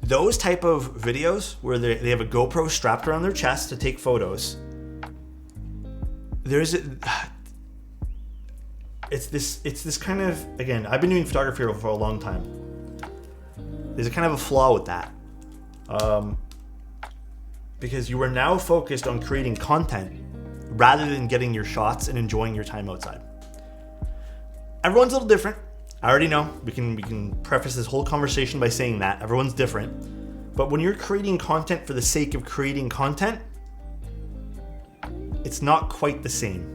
Those type of videos where they have a GoPro strapped around their chest to take photos. It's this kind of, again, I've been doing photography for a long time. There's a kind of a flaw with that. Because you are now focused on creating content rather than getting your shots and enjoying your time outside. Everyone's a little different. I already know. We can preface this whole conversation by saying that. Everyone's different. But when you're creating content for the sake of creating content, it's not quite the same.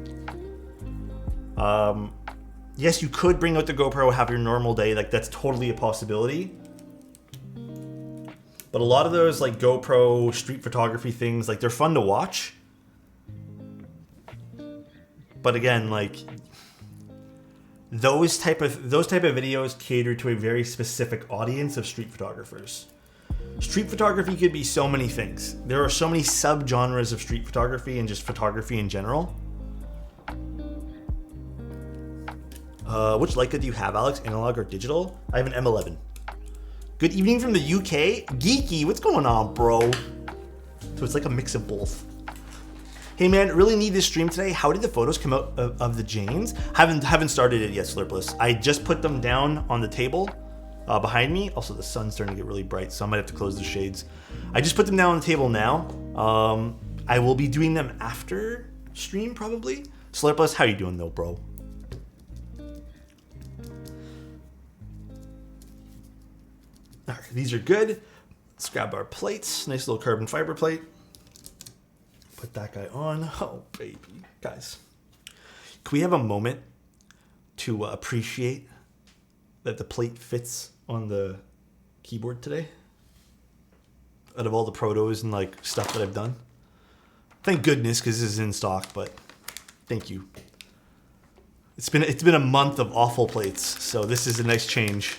Yes, you could bring out the GoPro, have your normal day. Like, that's totally a possibility. But a lot of those like GoPro street photography things, like they're fun to watch. But again, like those type of videos cater to a very specific audience of street photographers. Street photography could be so many things. There are so many subgenres of street photography and just photography in general. Which Leica do you have, Alex? Analog or digital? I have an M11. Good evening from the UK. Geeky, what's going on, bro? So it's like a mix of both. Hey man, really need this stream today. How did the photos come out of the Janes? Haven't started it yet, Slurpless. I just put them down on the table behind me. Also, the sun's starting to get really bright, so I might have to close the shades. I just put them down on the table now. I will be doing them after stream, probably. Slurpless, how you doing though, bro? All right, these are good. Let's grab our plates. Nice little carbon fiber plate. Put that guy on. Oh, baby. Guys, can we have a moment to appreciate that the plate fits on the keyboard today? Out of all the protos and like stuff that I've done. Thank goodness, because this is in stock, but thank you. It's been a month of awful plates, so this is a nice change.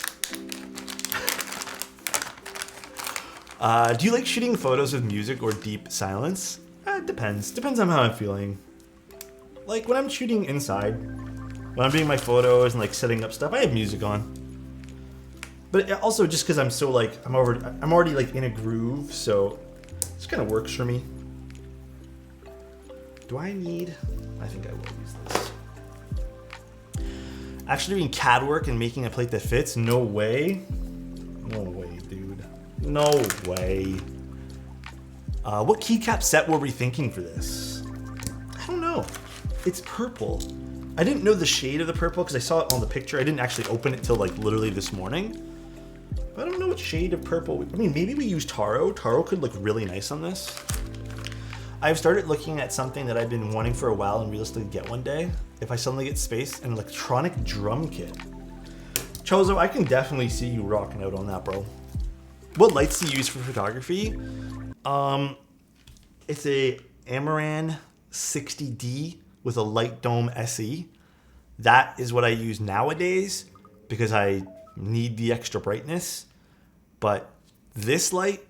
Do you like shooting photos with music or deep silence? It depends. Depends on how I'm feeling. Like when I'm shooting inside, when I'm doing my photos and like setting up stuff, I have music on. But also just because I'm so like I'm already like in a groove, so this kind of works for me. Do I need? I think I will use this. Actually doing CAD work and making a plate that fits? No way. No way, dude. No way. What keycap set were we thinking for this? I don't know. It's purple. I didn't know the shade of the purple because I saw it on the picture. I didn't actually open it till like literally this morning. But I don't know what shade of purple. I mean, maybe we use taro. Taro could look really nice on this. I've started looking at something that I've been wanting for a while and realistically get one day. If I suddenly get space, an electronic drum kit. Chozo, I can definitely see you rocking out on that, bro. What lights do you use for photography? It's a Amaran 60D with a light dome SE. That is what I use nowadays because I need the extra brightness. But this light,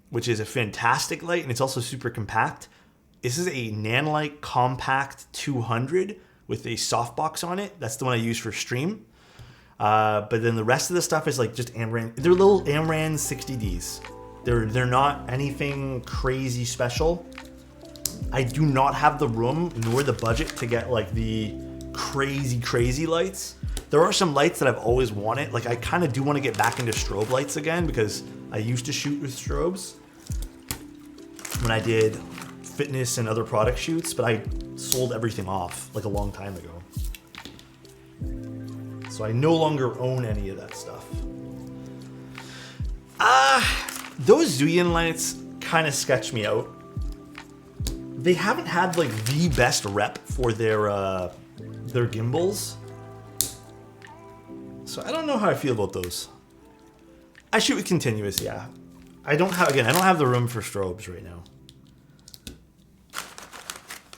which is a fantastic light and it's also super compact, this is a Nanlite Compact 200 with a softbox on it. That's the one I use for stream. But then the rest of the stuff is like just Amaran. They're little Amaran 60Ds. They're not anything crazy special. I do not have the room nor the budget to get like the crazy lights. There are some lights that I've always wanted. Like I kind of do want to get back into strobe lights again because I used to shoot with strobes when I did fitness and other product shoots, but I sold everything off like a long time ago. So I no longer own any of that stuff. Those Zuyin lights kind of sketch me out. They haven't had like the best rep for their gimbals. So I don't know how I feel about those. I shoot with continuous, yeah. I don't have the room for strobes right now.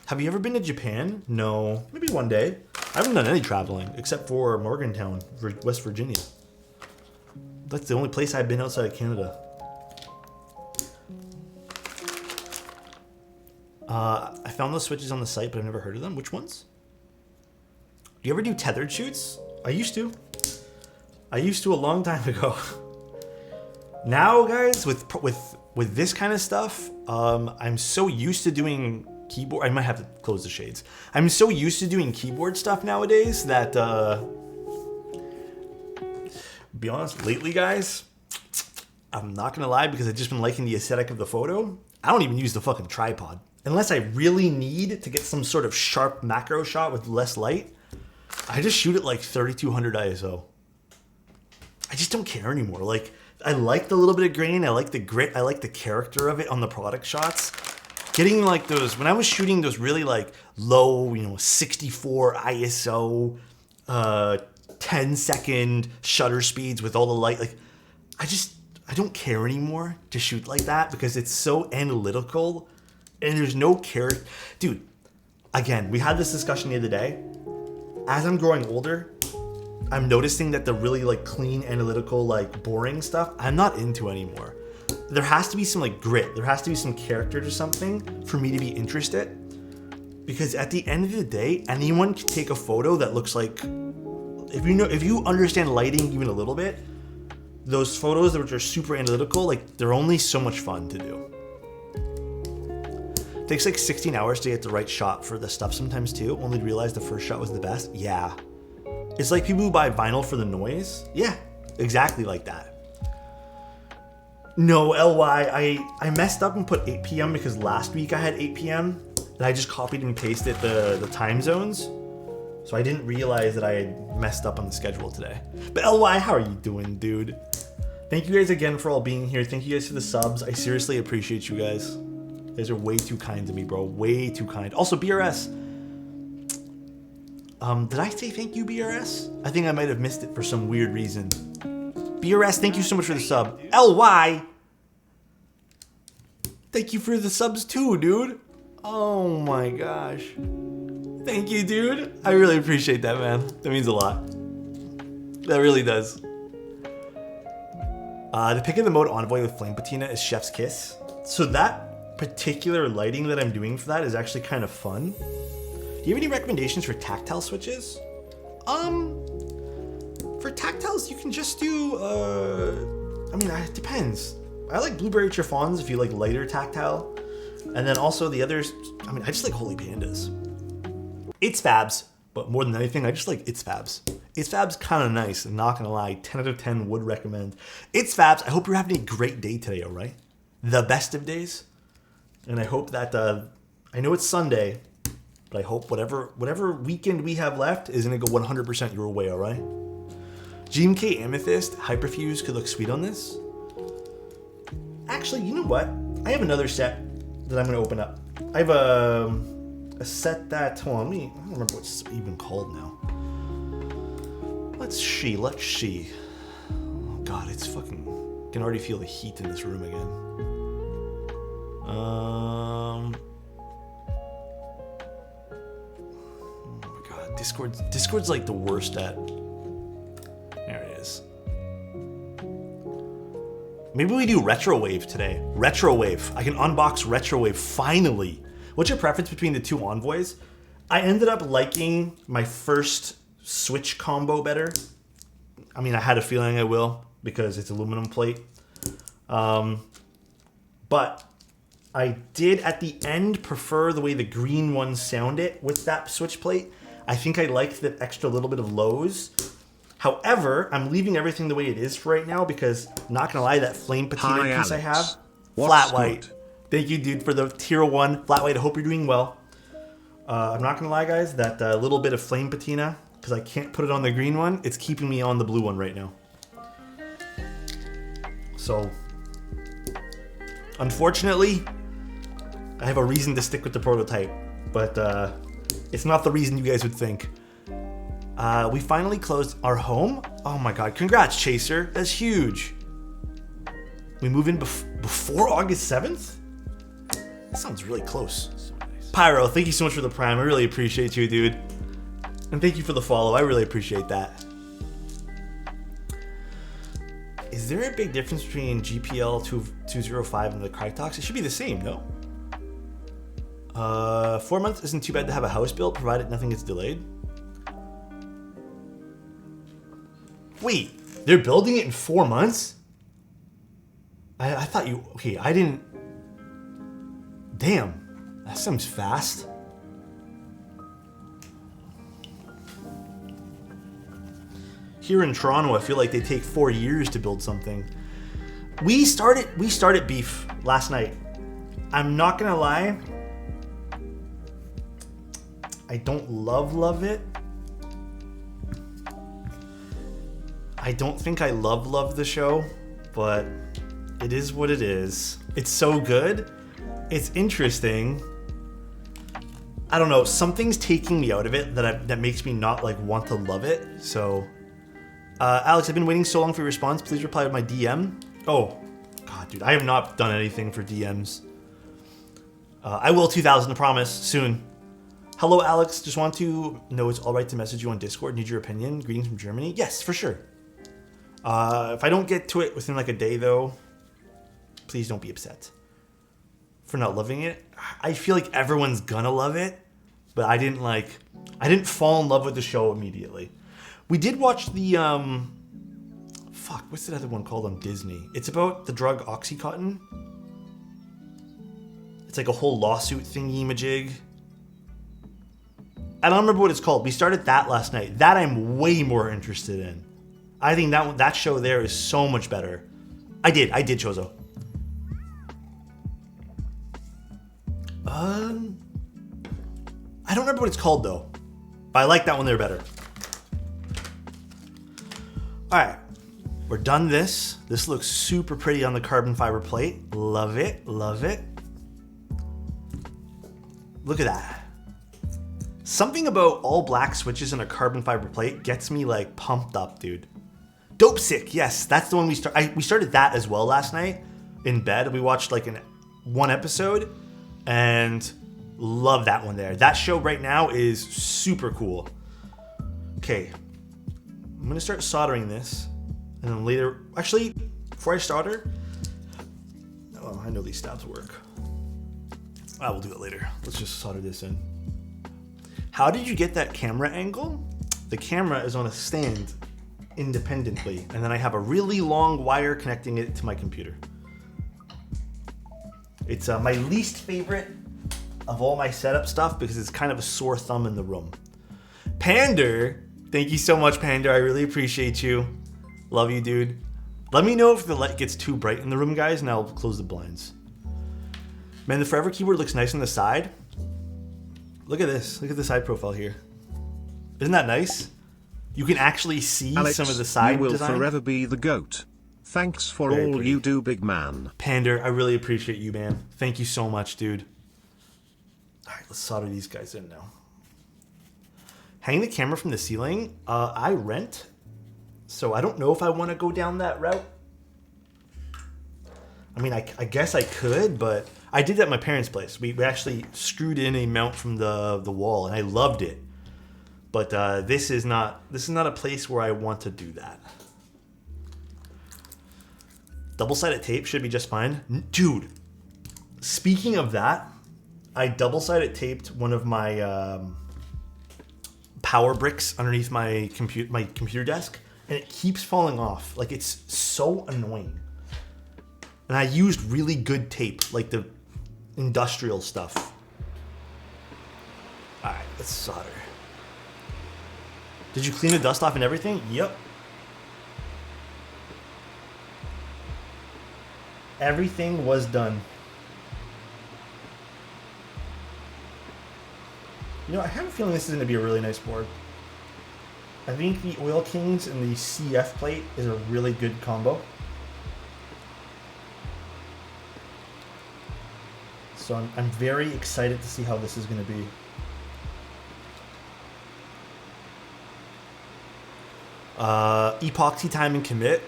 Have you ever been to Japan? No, maybe one day. I haven't done any traveling except for Morgantown, West Virginia. That's the only place I've been outside of Canada. I found those switches on the site, but I've never heard of them. Which ones? Do you ever do tethered shoots? I used to a long time ago. Now, guys, with this kind of stuff, I'm so used to doing keyboard. I might have to close the shades. I'm so used to doing keyboard stuff nowadays that, be honest, lately, guys, I'm not gonna lie because I've just been liking the aesthetic of the photo. I don't even use the fucking tripod. Unless I really need to get some sort of sharp macro shot with less light, I just shoot at like 3200 ISO. I just don't care anymore. Like, I like the little bit of grain, I like the grit, I like the character of it on the product shots. Getting like those, when I was shooting those really like low, 64 ISO, 10-second shutter speeds with all the light, like, I don't care anymore to shoot like that because it's so analytical and there's no character. Dude, again, we had this discussion the other day. As I'm growing older, I'm noticing that the really like clean, analytical, like boring stuff, I'm not into anymore. There has to be some like grit. There has to be some character to something for me to be interested. Because at the end of the day, anyone can take a photo that looks like, if you understand lighting even a little bit, those photos which are super analytical, like they're only so much fun to do. It takes like 16 hours to get the right shot for the stuff sometimes too, only to realize the first shot was the best. Yeah. It's like people who buy vinyl for the noise. Yeah, exactly like that. No, LY, I messed up and put 8 p.m. because last week I had 8 p.m. and I just copied and pasted the time zones. So I didn't realize that I had messed up on the schedule today. But LY, how are you doing, dude? Thank you guys again for all being here. Thank you guys for the subs. I seriously appreciate you guys. You guys are way too kind to me, bro. Way too kind. Also, BRS. Did I say thank you, BRS? I think I might have missed it for some weird reason. BRS, thank you so much for the sub. LY. Thank you for the subs too, dude. Oh my gosh. Thank you, dude. I really appreciate that, man. That means a lot. That really does. The pick of the mode Envoy with Flame Patina is Chef's Kiss. So that particular lighting that I'm doing for that is actually kind of fun. Do you have any recommendations for tactile switches? For tactiles, you can just do, I mean, it depends. I like Blueberry Chiffons if you like lighter tactile. And then also the others, I mean, I just like Holy Pandas. It's Fabs, but more than anything, I just like It's Fabs. It's Fabs kind of nice, I'm not gonna lie. 10 out of 10 would recommend. It's Fabs, I hope you're having a great day today, all right? The best of days. And I hope that, I know it's Sunday, but I hope whatever weekend we have left is gonna go 100% your way, all right? GMK Amethyst Hyperfuse could look sweet on this. Actually, you know what? I have another set that I'm gonna open up. I have a set that, hold on, I don't remember what it's even called now. Let's see. Oh God, it's fucking, I can already feel the heat in this room again. Oh my God, Discord's like the worst at, there it is. Maybe we do Retrowave today. Retrowave. I can unbox Retrowave finally. What's your preference between the two Envoys? I ended up liking my first Switch combo better. I mean, I had a feeling I will because it's aluminum plate. But I did at the end prefer the way the green ones sounded with that Switch plate. I think I liked the extra little bit of lows. However, I'm leaving everything the way it is for right now because, not gonna lie, that Flame Patina piece I have, Flat White. Thank you, dude, for the tier 1 Flat White. I hope you're doing well. I'm not gonna lie, guys, that little bit of Flame Patina, because I can't put it on the green one, it's keeping me on the blue one right now. So, unfortunately, I have a reason to stick with the prototype, but it's not the reason you guys would think. We finally closed our home. Oh my God, congrats, Chaser. That's huge. We move in before August 7th? That sounds really close. So nice. Pyro, thank you so much for the Prime. I really appreciate you, dude. And thank you for the follow. I really appreciate that. Is there a big difference between GPL 205 and the Crytox? It should be the same, no? 4 months isn't too bad to have a house built, provided nothing gets delayed. Wait, they're building it in 4 months? I thought you, okay, I didn't, damn, that sounds fast. Here in Toronto, I feel like they take 4 years to build something. We started beef last night. I'm not gonna lie, I don't love it. I don't think I love the show, but it is what it is. It's so good. It's interesting. I don't know. Something's taking me out of it that makes me not like want to love it. So, Alex, I've been waiting so long for your response. Please reply to my DM. Oh, God, dude, I have not done anything for DMs. I will 2000, I promise, soon. Hello, Alex. Just want to know it's all right to message you on Discord. Need your opinion. Greetings from Germany. Yes, for sure. If I don't get to it within like a day, though, please don't be upset for not loving it. I feel like everyone's gonna love it, but I didn't fall in love with the show immediately. We did watch the, what's that other one called on Disney? It's about the drug Oxycontin. It's like a whole lawsuit thingy-majig. I don't remember what it's called. We started that last night. That I'm way more interested in. I think that show there is so much better. I did, Chozo. I don't remember what it's called though, but I like that one there better. All right, We're done this. This looks super pretty on the carbon fiber plate. Love it, love it. Look at that. Something about all black switches in a carbon fiber plate gets me like pumped up, dude. Dope sick, yes, that's the one we started that as well last night in bed. We watched like one episode and love that one there. That show right now is super cool. Okay, I'm gonna start soldering this, and then later, actually, before I solder, oh, I know these stabs work. I will do it later. Let's just solder this in. How did you get that camera angle? The camera is on a stand independently, and then I have a really long wire connecting it to my computer. It's my least favorite of all my setup stuff because it's kind of a sore thumb in the room. Pander, thank you so much, Pander. I really appreciate you. Love you, dude. Let me know if the light gets too bright in the room, guys, and I'll close the blinds. Man, the Forever keyboard looks nice on the side. Look at this. Look at the side profile here. Isn't that nice? You can actually see Alex, some of the side you will design. forever be the GOAT. Thanks for Very all pretty. you do, big man. Pander, I really appreciate you, man. Thank you so much, dude. All right, let's solder these guys in now. Hang the camera from the ceiling. I rent, so I don't know if I want to go down that route. I mean, I guess I could, but I did that at my parents' place. We actually screwed in a mount from the wall, and I loved it. But this is not a place where I want to do that. Double-sided tape should be just fine. Dude, speaking of that, I double-sided taped one of my power bricks underneath my computer desk, and it keeps falling off. Like, it's so annoying. And I used really good tape, like the industrial stuff. All right, let's solder. Did you clean the dust off and everything? Yep. Everything was done. You know, I have a feeling this is going to be a really nice board. I think the Oil Kings and the CF plate is a really good combo. So I'm very excited to see how this is going to be. Epoxy time and commit.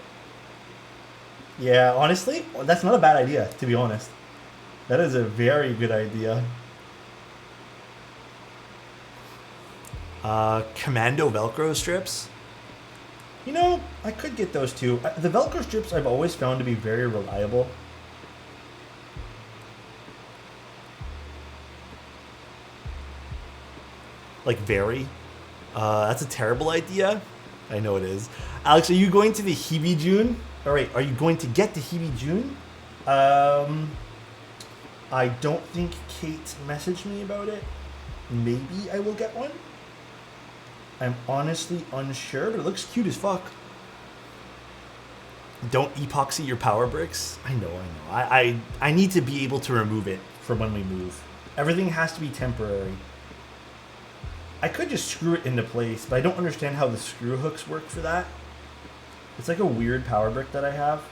Yeah, honestly, that's not a bad idea, to be honest. That is a very good idea. Commando Velcro strips. You know, I could get those too. The Velcro strips I've always found to be very reliable. Like very. That's a terrible idea. I know it is. Alex, are you going to the Hebe June? All right, are you going to get the Hebe June? I don't think Kate messaged me about it. Maybe I will get one. I'm honestly unsure, but it looks cute as fuck. Don't epoxy your power bricks. I know. I need to be able to remove it for when we move. Everything has to be temporary. I could just screw it into place, but I don't understand how the screw hooks work for that. It's like a weird power brick that I have.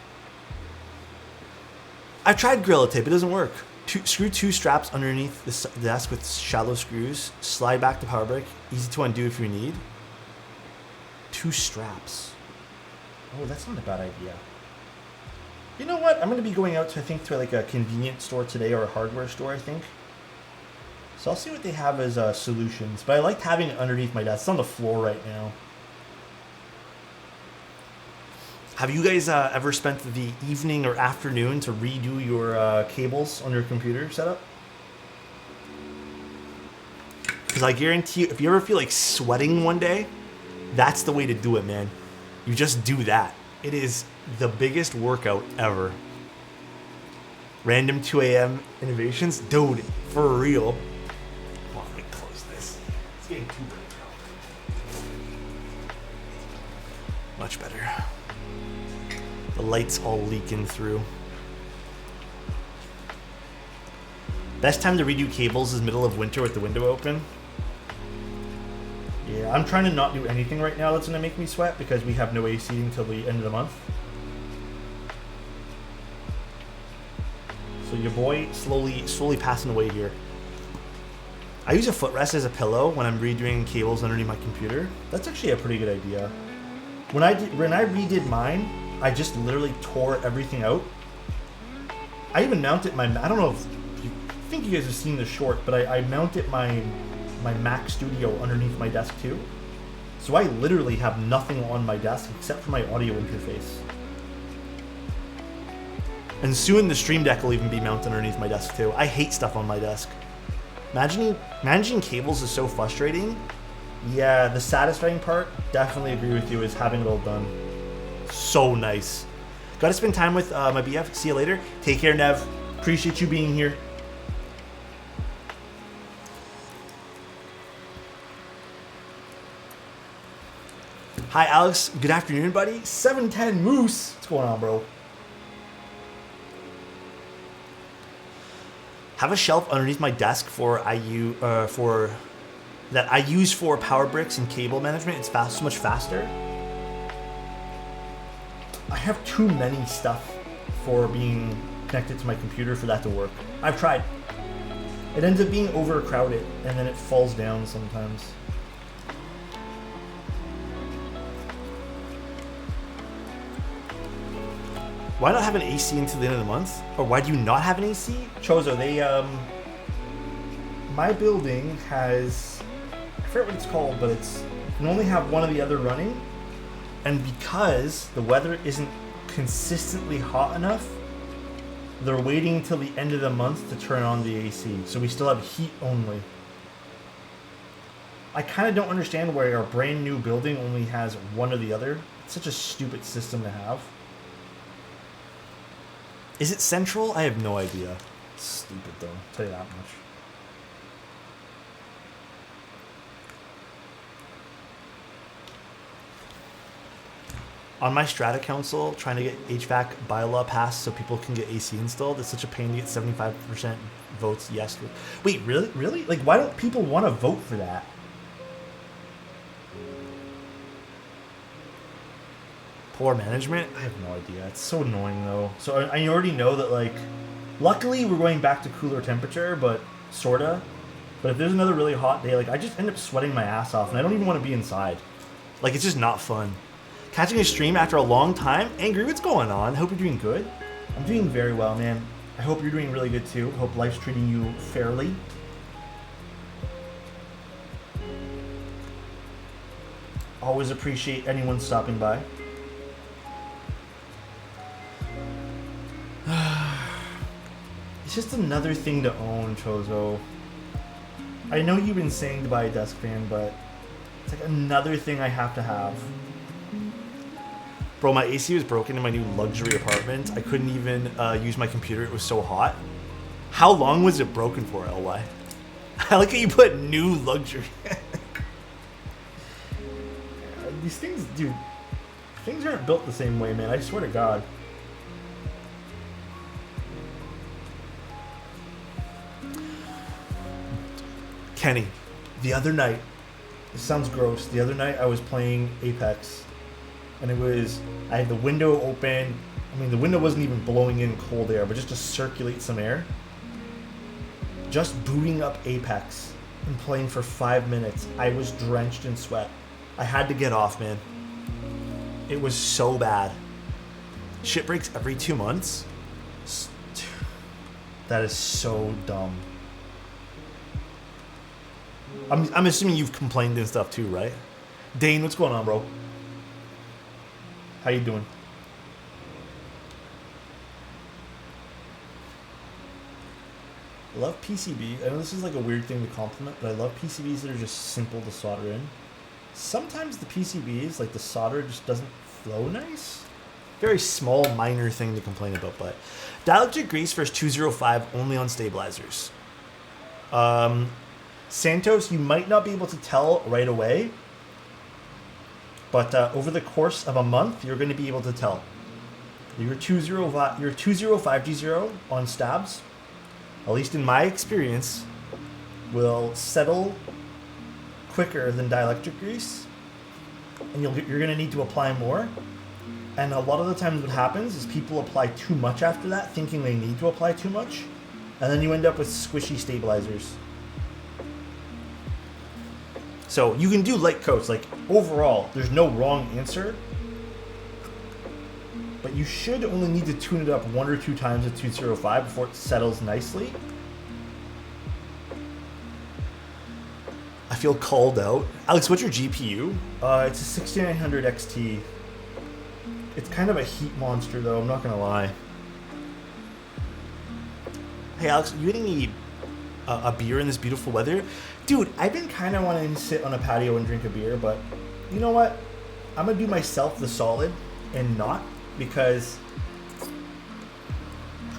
I've tried Gorilla Tape, it doesn't work. Screw two straps underneath the desk with shallow screws. Slide back the power brick. Easy to undo if you need. 2 straps. Oh, that's not a bad idea. You know what? I'm going to be going out to like a convenience store today, or a hardware store, I think. So I'll see what they have as solutions. But I liked having it underneath my desk. It's on the floor right now. Have you guys ever spent the evening or afternoon to redo your cables on your computer setup? Because I guarantee you, if you ever feel like sweating one day, that's the way to do it, man. You just do that. It is the biggest workout ever. Random 2 a.m. innovations? Dude, for real. Come on, let me close this. It's getting too bright now. Much better. The light's all leaking through. Best time to redo cables is middle of winter with the window open. Yeah, I'm trying to not do anything right now that's going to make me sweat because we have no AC until the end of the month. So your boy slowly passing away here. I use a footrest as a pillow when I'm redoing cables underneath my computer. That's actually a pretty good idea. When I redid mine, I just literally tore everything out. I even mounted my, I don't know if you think you guys have seen the short, but I mounted my Mac Studio underneath my desk too. So I literally have nothing on my desk except for my audio interface. And soon the Stream Deck will even be mounted underneath my desk too. I hate stuff on my desk. Managing cables is so frustrating. Yeah, the satisfying part, definitely agree with you, is having it all done. So nice. Gotta spend time with my BF. See you later. Take care, Nev. Appreciate you being here. Hi, Alex. Good afternoon, buddy. 710 Moose. What's going on, bro? Have a shelf underneath my desk that I use for power bricks and cable management. It's so much faster. I have too many stuff for being connected to my computer for that to work. I've tried. It ends up being overcrowded and then it falls down sometimes. Why not have an AC until the end of the month? Or why do you not have an AC? Chozo, my building has, I forget what it's called, but you can only have one or the other running. And because the weather isn't consistently hot enough, they're waiting until the end of the month to turn on the AC. So we still have heat only. I kind of don't understand why our brand new building only has one or the other. It's such a stupid system to have. Is it central? I have no idea. Stupid though, I'll tell you that much. On my Strata Council, trying to get HVAC bylaw passed so people can get AC installed, it's such a pain to get 75% votes yes. Wait, really? Really? Like, why don't people want to vote for that? Poor management? I have no idea. It's so annoying, though. So I already know that, like, luckily we're going back to cooler temperature, but sorta. But if there's another really hot day, like, I just end up sweating my ass off, and I don't even want to be inside. Like, it's just not fun. Catching a stream after a long time. Angry, what's going on? Hope you're doing good. I'm doing very well, man. I hope you're doing really good, too. Hope life's treating you fairly. Always appreciate anyone stopping by. It's just another thing to own, Chozo. I know you've been saying to buy a desk fan, but it's like another thing I have to have. Bro, my AC was broken in my new luxury apartment. I couldn't even use my computer. It was so hot. How long was it broken for, LY? I like how you put new luxury. These things, dude, things aren't built the same way, man. I swear to God. Kenny, the other night, this sounds gross. The other night I was playing Apex, and I had the window open. I mean, the window wasn't even blowing in cold air, but just to circulate some air. Just booting up Apex and playing for 5 minutes, I was drenched in sweat. I had to get off, man. It was so bad. Shit breaks every 2 months. That is so dumb. I'm assuming you've complained and stuff too, right? Dane, what's going on, bro? How you doing? I love PCB. I know this is like a weird thing to compliment, but I love PCBs that are just simple to solder in. Sometimes the PCBs, like the solder, just doesn't flow nice. Very small, minor thing to complain about, but dielectric grease versus 205 only on stabilizers. Santos, you might not be able to tell right away, but over the course of a month, you're going to be able to tell. Your 205G0 on stabs, at least in my experience, will settle quicker than dielectric grease, and you're going to need to apply more. And a lot of the times what happens is people apply too much after that, thinking they need to apply too much. And then you end up with squishy stabilizers. So you can do light coats. Like overall, there's no wrong answer. But you should only need to tune it up 1 or 2 times at 205 before it settles nicely. I feel called out. Alex, what's your GPU? It's a 6900 XT. It's kind of a heat monster though, I'm not gonna lie. Hey Alex, are you getting me a beer in this beautiful weather? Dude, I've been kind of wanting to sit on a patio and drink a beer, but you know what? I'm gonna do myself the solid and not, because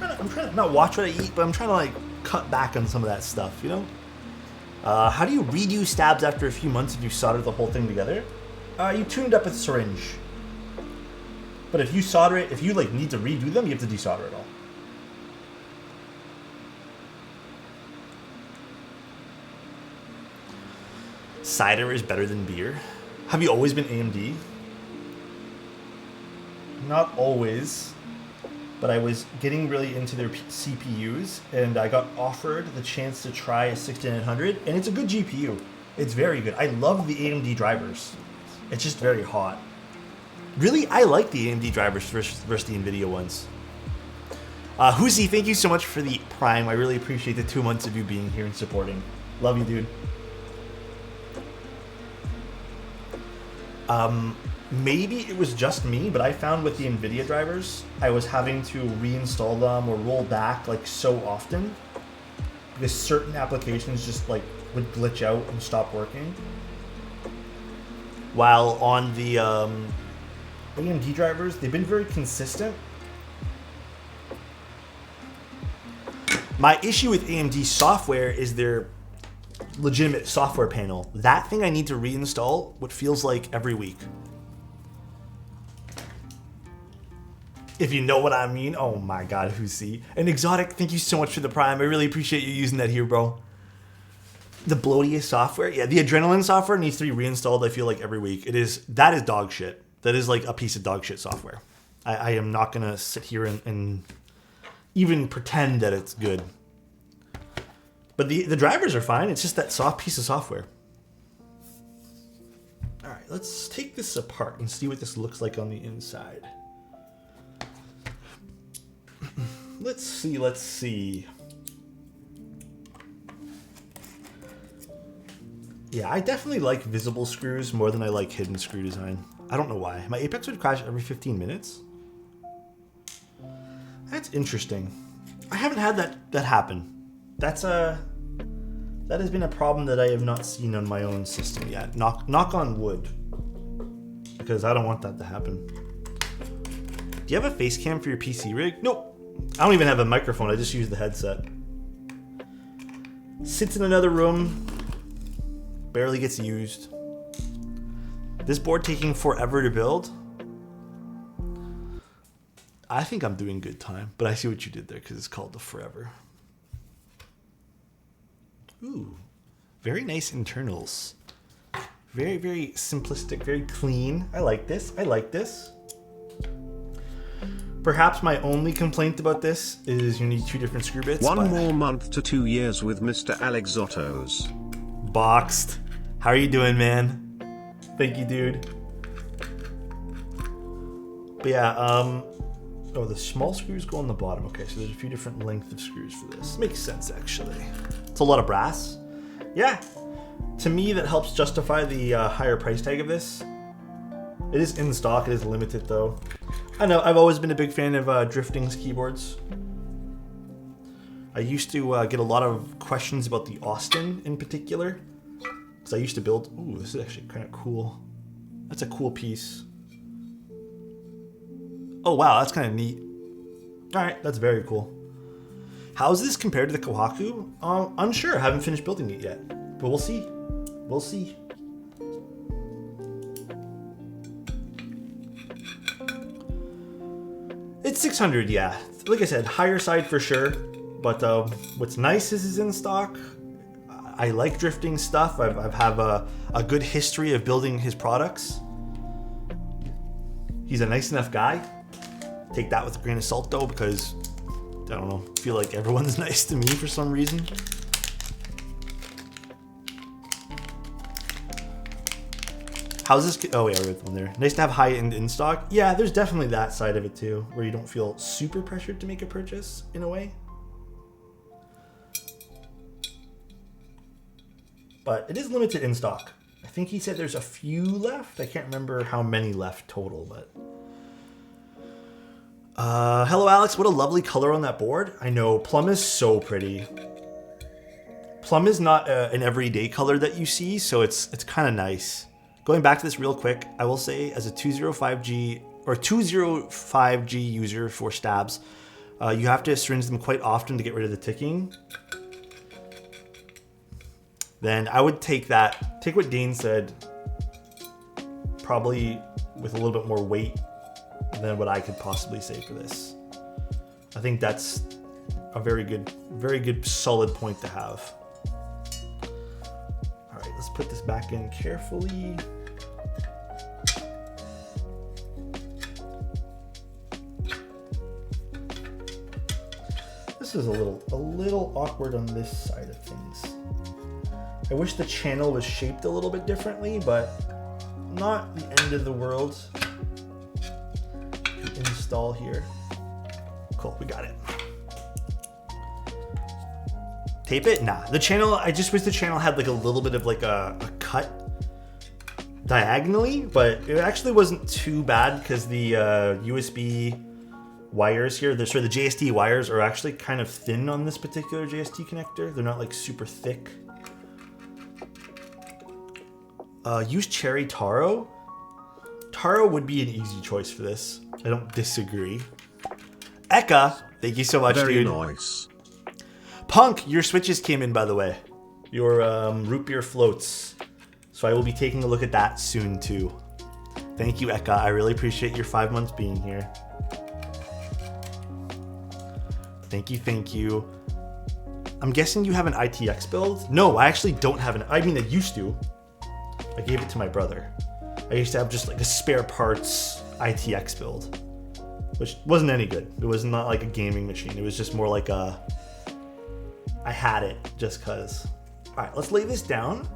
I'm trying to not watch what I eat, but I'm trying to like cut back on some of that stuff, you know? How do you redo stabs after a few months if you solder the whole thing together? You tune it up with a syringe. But if you solder it, if you like need to redo them, you have to desolder it all. Cider is better than beer. Have you always been AMD? Not always, but I was getting really into their CPUs, and I got offered the chance to try a 6900, and it's a good GPU. It's very good. I love the AMD drivers. It's just very hot. Really, I like the AMD drivers versus the NVIDIA ones. Huzi, thank you so much for the Prime. I really appreciate the 2 months of you being here and supporting. Love you, dude. Maybe it was just me, but I found with the NVIDIA drivers, I was having to reinstall them or roll back like so often because certain applications just like would glitch out and stop working. While on the AMD drivers, they've been very consistent. My issue with AMD software is their legitimate software panel. That thing I need to reinstall what feels like every week. If you know what I mean. Oh my god, Husi. And Exotic, thank you so much for the Prime. I really appreciate you using that here, bro. The bloatiest software? Yeah, the Adrenaline software needs to be reinstalled, I feel like, every week. That is dog shit. That is like a piece of dog shit software. I am not gonna sit here and even pretend that it's good. But the drivers are fine. It's just that soft piece of software. All right, let's take this apart and see what this looks like on the inside. Let's see. Yeah, I definitely like visible screws more than I like hidden screw design. I don't know why. My Apex would crash every 15 minutes. That's interesting. I haven't had that happen. That has been a problem that I have not seen on my own system yet. Knock on wood. Because I don't want that to happen. Do you have a face cam for your PC rig? Nope. I don't even have a microphone. I just use the headset. Sits in another room. Barely gets used. This board taking forever to build. I think I'm doing good time, but I see what you did there because it's called the Forever. Ooh, very nice internals. Very, very simplistic, very clean. I like this. Perhaps my only complaint about this is you need 2 different screw bits. One more month to 2 years with Mr. Alexotos. Boxed. How are you doing, man? Thank you, dude. But yeah, oh, the small screws go on the bottom. Okay, so there's a few different length of screws for this. Makes sense, actually. It's a lot of brass. Yeah. To me, that helps justify the higher price tag of this. It is in stock. It is limited, though. I know. I've always been a big fan of Drifting's keyboards. I used to get a lot of questions about the Austin in particular. Because I used to build... Ooh, this is actually kind of cool. That's a cool piece. Oh, wow. That's kind of neat. All right. That's very cool. How is this compared to the Kohaku? Unsure. I haven't finished building it yet. But we'll see. We'll see. It's 600, yeah. Like I said, higher side for sure. But what's nice is it's in stock. I like Drifting stuff. I've have a good history of building his products. He's a nice enough guy. Take that with a grain of salt though, because I don't know, feel like everyone's nice to me for some reason. How's this? Oh yeah, right one there. Nice to have high end in stock. Yeah, there's definitely that side of it too, where you don't feel super pressured to make a purchase in a way. But it is limited in stock. I think he said there's a few left. I can't remember how many left total, but. Hello Alex, what a lovely color on that board. I know, plum is so pretty. Plum is not an everyday color that you see, so it's kind of nice. Going back to this real quick, I will say as a 205G or 205G user for stabs, you have to syringe them quite often to get rid of the ticking. Then I would take what Dane said, probably with a little bit more weight than what I could possibly say for this. I think that's a very good solid point to have. All right, let's put this back in carefully. This is a little awkward on this side of things. I wish the channel was shaped a little bit differently, but not the end of the world. Install here. Cool, we got it. Tape it? Nah. The channel, I just wish the channel had like a little bit of like a cut diagonally, but it actually wasn't too bad because the USB wires here, the JST wires are actually kind of thin on this particular JST connector. They're not like super thick. Use cherry taro. Taro would be an easy choice for this. I don't disagree. Eka, thank you so much, Very dude. Nice. Punk, your switches came in, by the way. Your root beer floats. So I will be taking a look at that soon, too. Thank you, Eka. I really appreciate your 5 months being here. Thank you, thank you. I'm guessing you have an ITX build? No, I actually don't have an... I mean, I used to. I gave it to my brother. I used to have just like a spare parts ITX build, which wasn't any good. It was not like a gaming machine. It was just more like a, I had it just cause. All right, let's lay this down.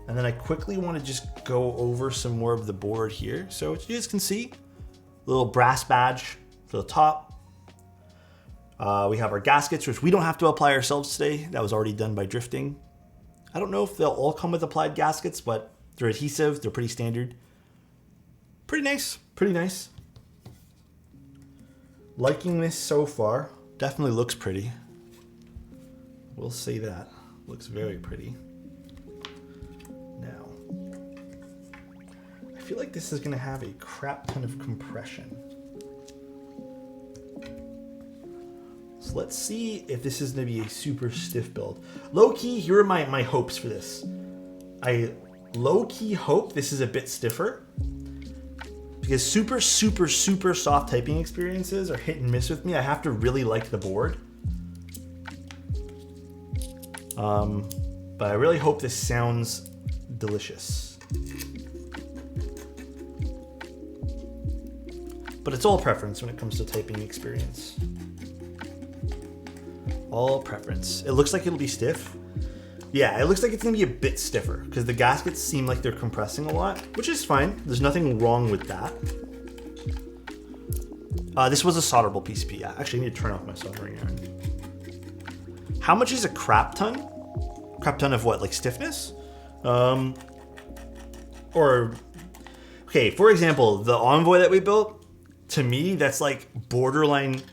And then I quickly want to just go over some more of the board here. So as you guys can see, little brass badge for the top. We have our gaskets, which we don't have to apply ourselves today. That was already done by drifting. I don't know if they'll all come with applied gaskets, but they're adhesive. They're pretty standard. Pretty nice. Pretty nice. Liking this so far. Definitely looks pretty. We'll say that. Looks very pretty. Now, I feel like this is going to have a crap ton of compression. So let's see if this is going to be a super stiff build. Low-key, here are my hopes for this. I low-key hope this is a bit stiffer. Because super soft typing experiences are hit and miss with me. I have to really like the board. But I really hope this sounds delicious. But it's all preference when it comes to typing experience. All preference. It looks like it'll be stiff. Yeah, it looks like it's gonna be a bit stiffer because the gaskets seem like they're compressing a lot, which is fine. There's nothing wrong with that. This was a solderable PCB. Yeah, actually, I need to turn off my soldering iron. How much is a crap ton? Crap ton of what? Like stiffness? Or okay, for example, the Envoy that we built, to me, that's like borderline,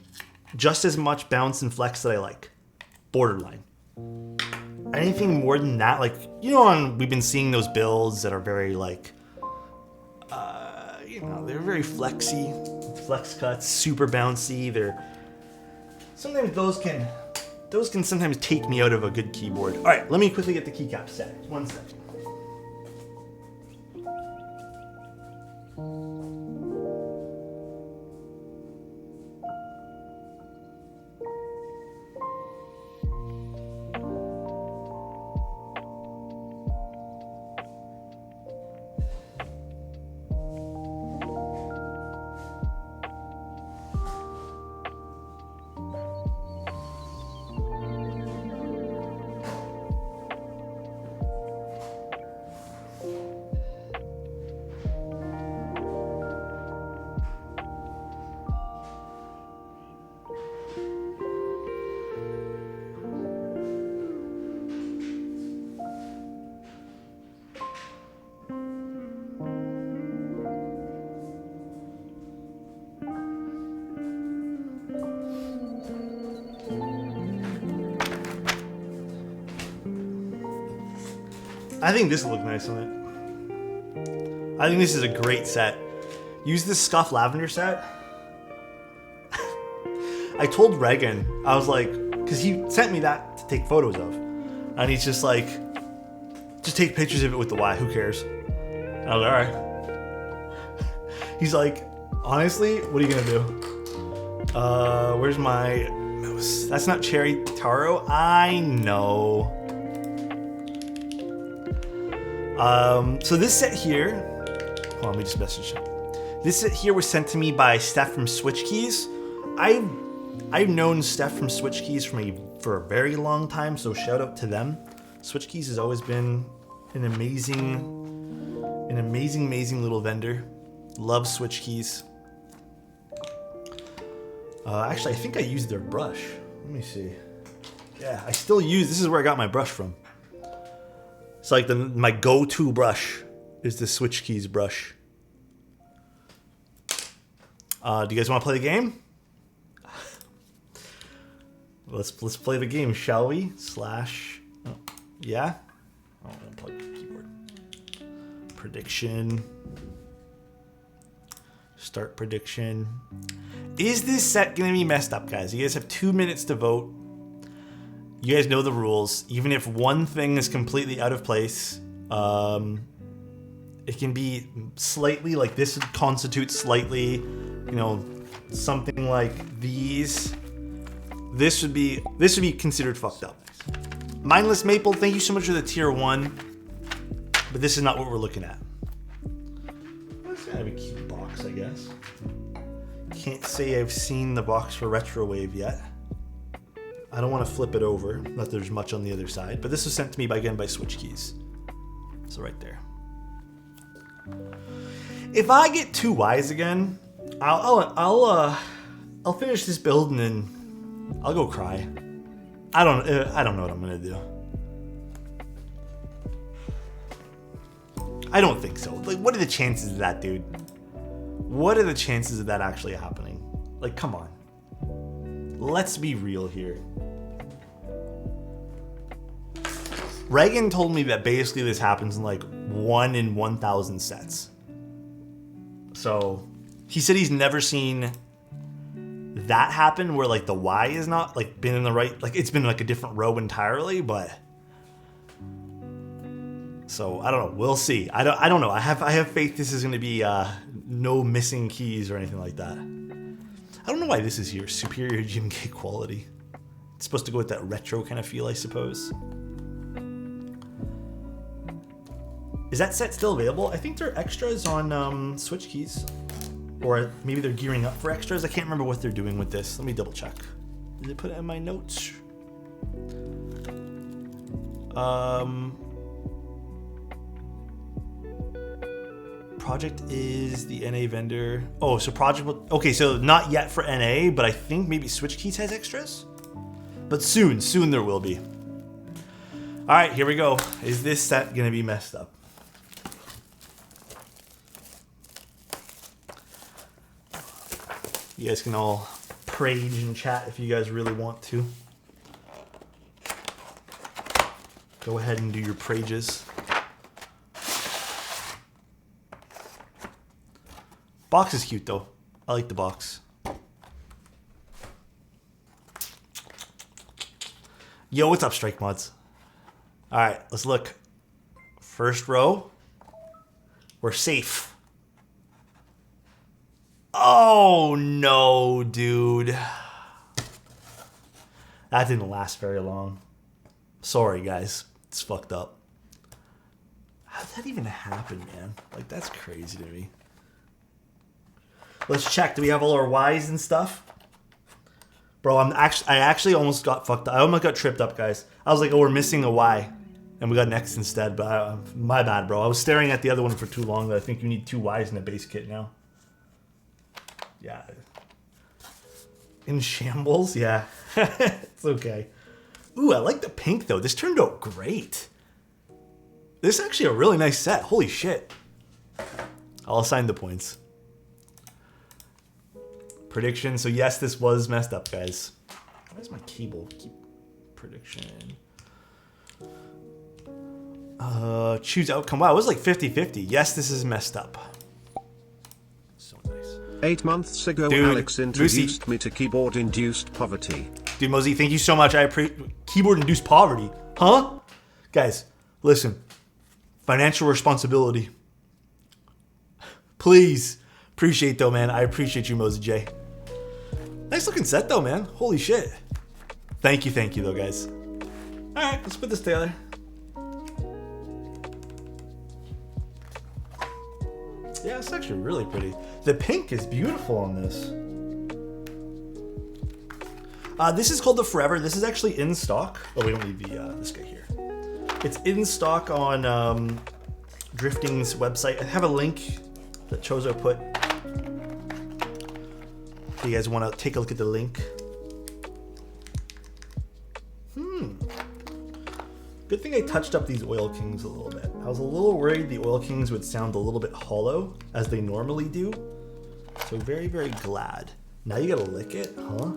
just as much bounce and flex that I like. Borderline. Anything more than that, like, you know, we've been seeing those builds that are very like, you know, they're very flexy, flex cuts, super bouncy. Sometimes those can sometimes take me out of a good keyboard. All right, let me quickly get the keycap set. 1 second. I think this will look nice on it. I think this is a great set. Use this Scuff Lavender set. I told Reagan, I was like, because he sent me that to take photos of. And he's just like, just take pictures of it with the Y, who cares? And I was like, alright. He's like, honestly, what are you gonna do? Where's my... That's not Cherry Taro. I know. So this set here... Hold on, let me just message him. This set here was sent to me by Steph from Switch Keys. I've known Steph from Switch Keys for a very long time, so shout out to them. Switch Keys has always been an amazing little vendor. Love Switch Keys. Actually, I think I used their brush. Let me see. Yeah, I still use. This is where I got my brush from. It's like my go-to brush is the Switch Keys brush. Do you guys want to play the game? Let's play the game, shall we? Yeah. Oh, unplug the keyboard. Prediction. Start prediction. Is this set gonna be messed up, guys? You guys have 2 minutes to vote. You guys know the rules. Even if one thing is completely out of place, it can be slightly like this constitutes slightly, something like these. This would be considered fucked up. Mindless Maple, thank you so much for the tier 1. But this is not what we're looking at. That's kind of a cute box, I guess. Can't say I've seen the box for Retrowave yet. I don't want to flip it over. Not that there's much on the other side. But this was sent to me again by Switch Keys. So right there. If I get 2 Ys again, I'll finish this build and then I'll go cry. I don't know what I'm gonna do. I don't think so. Like, what are the chances of that, dude? What are the chances of that actually happening? Like, come on. Let's be real here. Reagan told me that basically this happens in like 1 in 1,000 sets. So he said he's never seen that happen where like the Y is not like been in the right, like it's been like a different row entirely, but so I don't know. We'll see. I don't know. I have faith this is going to be no missing keys or anything like that. I don't know why this is here. Superior GMK quality. It's supposed to go with that retro kind of feel, I suppose. Is that set still available? I think there are extras on Switch Keys. Or maybe they're gearing up for extras. I can't remember what they're doing with this. Let me double check. Did I put it in my notes? Project is the NA vendor. Oh, so Project will... Okay, so not yet for NA, but I think maybe Switch Keys has extras? But soon there will be. All right, here we go. Is this set gonna be messed up? You guys can all prage and chat if you guys really want to. Go ahead and do your prages. Box is cute though. I like the box. Yo, what's up, Strike Mods? All right, let's look. First row. We're safe. Oh no, dude. That didn't last very long. Sorry, guys. It's fucked up. How did that even happen, man? Like, that's crazy to me. Let's check. Do we have all our Ys and stuff? Bro, I actually almost got fucked up. I almost got tripped up, guys. I was like, oh, we're missing a Y. And we got an X instead. But my bad, bro. I was staring at the other one for too long. I think you need 2 Ys in a base kit now. Yeah. In shambles? Yeah. It's okay. Ooh, I like the pink, though. This turned out great. This is actually a really nice set. Holy shit. I'll assign the points. Prediction. So, yes, this was messed up, guys. Where's my cable? Prediction. Choose outcome. Wow, it was like 50-50. Yes, this is messed up. So nice. 8 months ago, Dude, Alex introduced me to keyboard-induced poverty. Dude, Mosey, thank you so much. I appreciate keyboard-induced poverty. Huh? Guys, listen. Financial responsibility. Please. Appreciate though, man. I appreciate you, Mosey J. Nice looking set though, man. Holy shit. Thank you though, guys. Alright, let's put this together. Yeah, it's actually really pretty. The pink is beautiful on this. This is called the Forever. This is actually in stock. Oh, we don't need the this guy here. It's in stock on Drifting's website. I have a link that Chozo put. If you guys want to take a look at the link. Good thing I touched up these Oil Kings a little bit. I was a little worried the Oil Kings would sound a little bit hollow, as they normally do. So very, very glad. Now you gotta lick it, huh?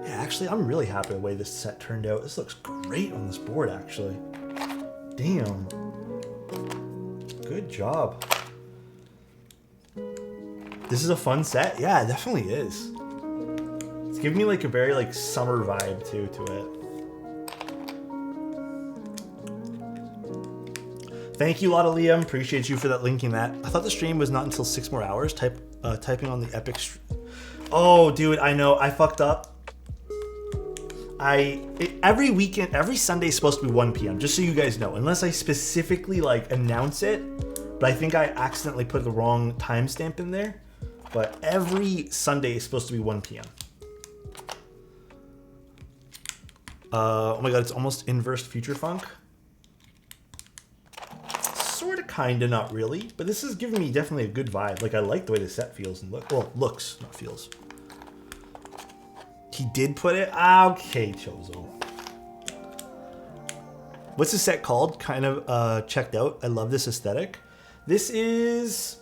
Yeah, actually, I'm really happy with the way this set turned out. This looks great on this board, actually. Damn. Good job. This is a fun set? Yeah, it definitely is. It's giving me like a very like summer vibe too to it. Thank you, Lotta Liam. Appreciate you for that linking that. I thought the stream was not until 6 more hours. Typing on the Epic. Oh, dude, I know. I fucked up. Every weekend, every Sunday is supposed to be 1 p.m. Just so you guys know, unless I specifically like announce it. But I think I accidentally put the wrong timestamp in there. But every Sunday is supposed to be 1 p.m. Oh my god, it's almost inverse future funk. Sorta, kinda, not really. But this is giving me definitely a good vibe. Like, I like the way the set feels and looks, not feels. He did put it? Okay, Chozo. What's the set called? Kind of checked out. I love this aesthetic. This is...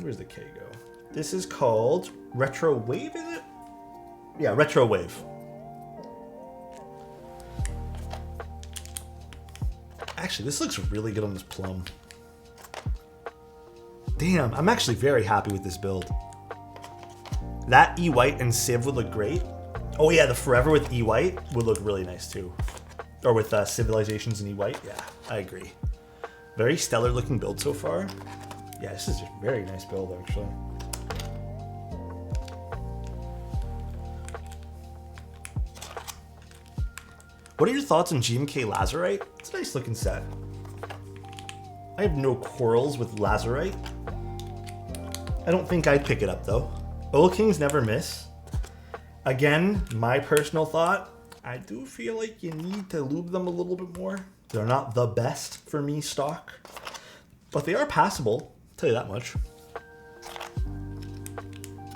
Where's the K go? This is called Retro Wave, is it? Yeah, Retro Wave. Actually, this looks really good on this plum. Damn, I'm actually very happy with this build. That E-White and Civ would look great. Oh yeah, the Forever with E-White would look really nice too. Or with Civilizations and E-White. Yeah, I agree. Very stellar looking build so far. Yeah, this is a very nice build actually. What are your thoughts on GMK Lazurite? It's a nice looking set. I have no quarrels with Lazurite. I don't think I'd pick it up though. Oil Kings never miss. Again, my personal thought, I do feel like you need to lube them a little bit more. They're not the best for me stock, but they are passable, I'll tell you that much.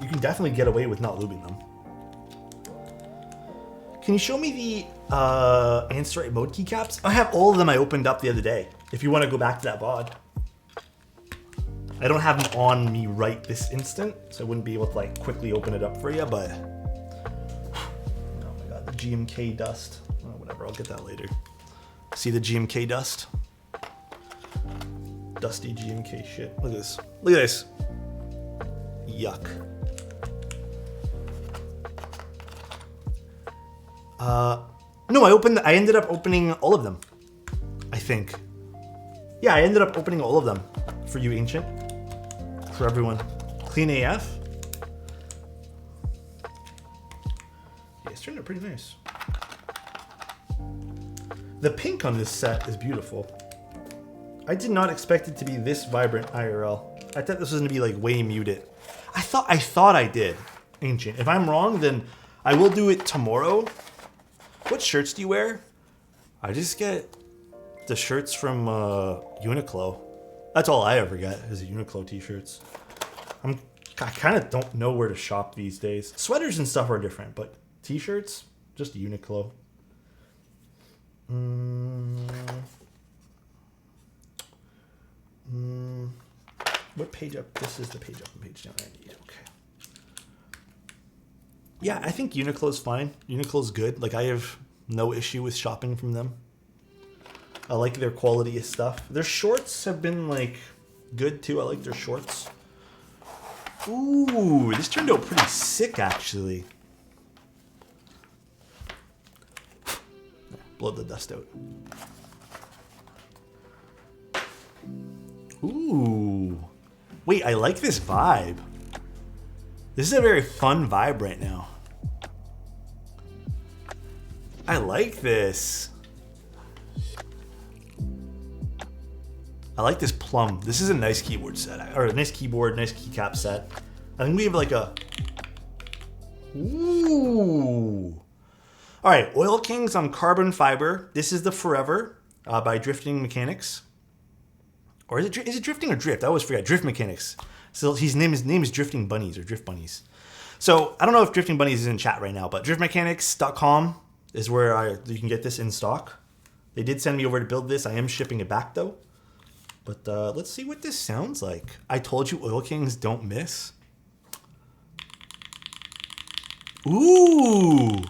You can definitely get away with not lubing them. Can you show me the Ansterite mode keycaps? I have all of them I opened up the other day. If you want to go back to that VOD. I don't have them on me right this instant, so I wouldn't be able to like quickly open it up for you, but... Oh my god, the GMK dust. Oh, whatever, I'll get that later. See the GMK dust? Dusty GMK shit. Look at this. Look at this. Yuck. No, I ended up opening all of them. I think. Yeah, I ended up opening all of them. For you, Ancient. For everyone. Clean AF. Yeah, it's turned out pretty nice. The pink on this set is beautiful. I did not expect it to be this vibrant IRL. I thought this was gonna be like way muted. I thought I did, Ancient. If I'm wrong, then I will do it tomorrow. What shirts do you wear? I just get the shirts from Uniqlo. That's all I ever get is the Uniqlo t-shirts. I kind of don't know where to shop these days. Sweaters and stuff are different, but t-shirts, just Uniqlo. What page up? This is the page up and page down I need. Okay. Yeah, I think Uniqlo's fine. Uniqlo's good. Like, I have no issue with shopping from them. I like their quality of stuff. Their shorts have been like good too. I like their shorts. Ooh, this turned out pretty sick actually. Blow the dust out. Ooh. Wait, I like this vibe. This is a very fun vibe right now. I like this. I like this plum. This is a nice keyboard set, or a nice keyboard, nice keycap set. I think we have like a... Ooh. All right, Oil Kings on carbon fiber. This is the Forever by Drifting Mechanics. Or is it Drifting or Drift? I always forget. Drift Mechanics. So his name is Drifting Bunnies or Drift Bunnies. So I don't know if Drifting Bunnies is in chat right now, but driftmechanics.com is where you can get this in stock. They did send me over to build this. I am shipping it back though. But let's see what this sounds like. I told you Oil Kings don't miss. Ooh.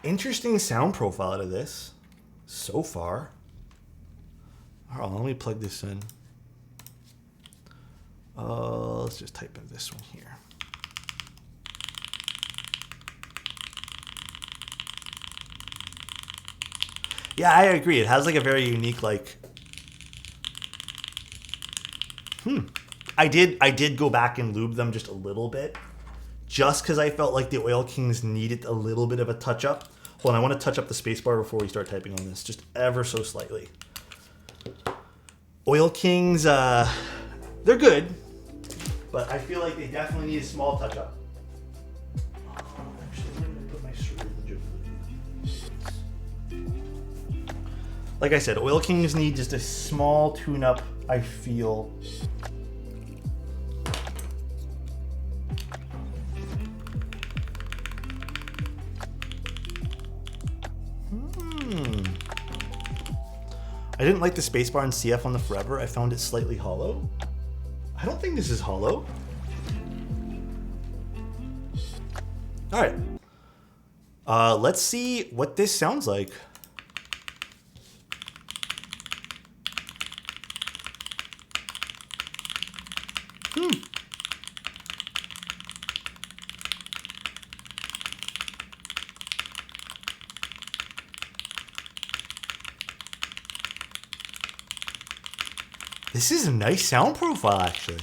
Interesting sound profile out of this so far. All right, let me plug this in. Let's just type in this one here. Yeah, I agree. It has like a very unique like. I did go back and lube them just a little bit, just because I felt like the Oil Kings needed a little bit of a touch up. Hold on, I want to touch up the spacebar before we start typing on this, just ever so slightly. Oil Kings, they're good, but I feel like they definitely need a small touch up. Actually, I'm gonna put my syringe over. Like I said, Oil Kings need just a small tune-up, I feel. I didn't like the spacebar and CF on the Forever. I found it slightly hollow. I don't think this is hollow. All right. Let's see what this sounds like. This is a nice sound profile, actually.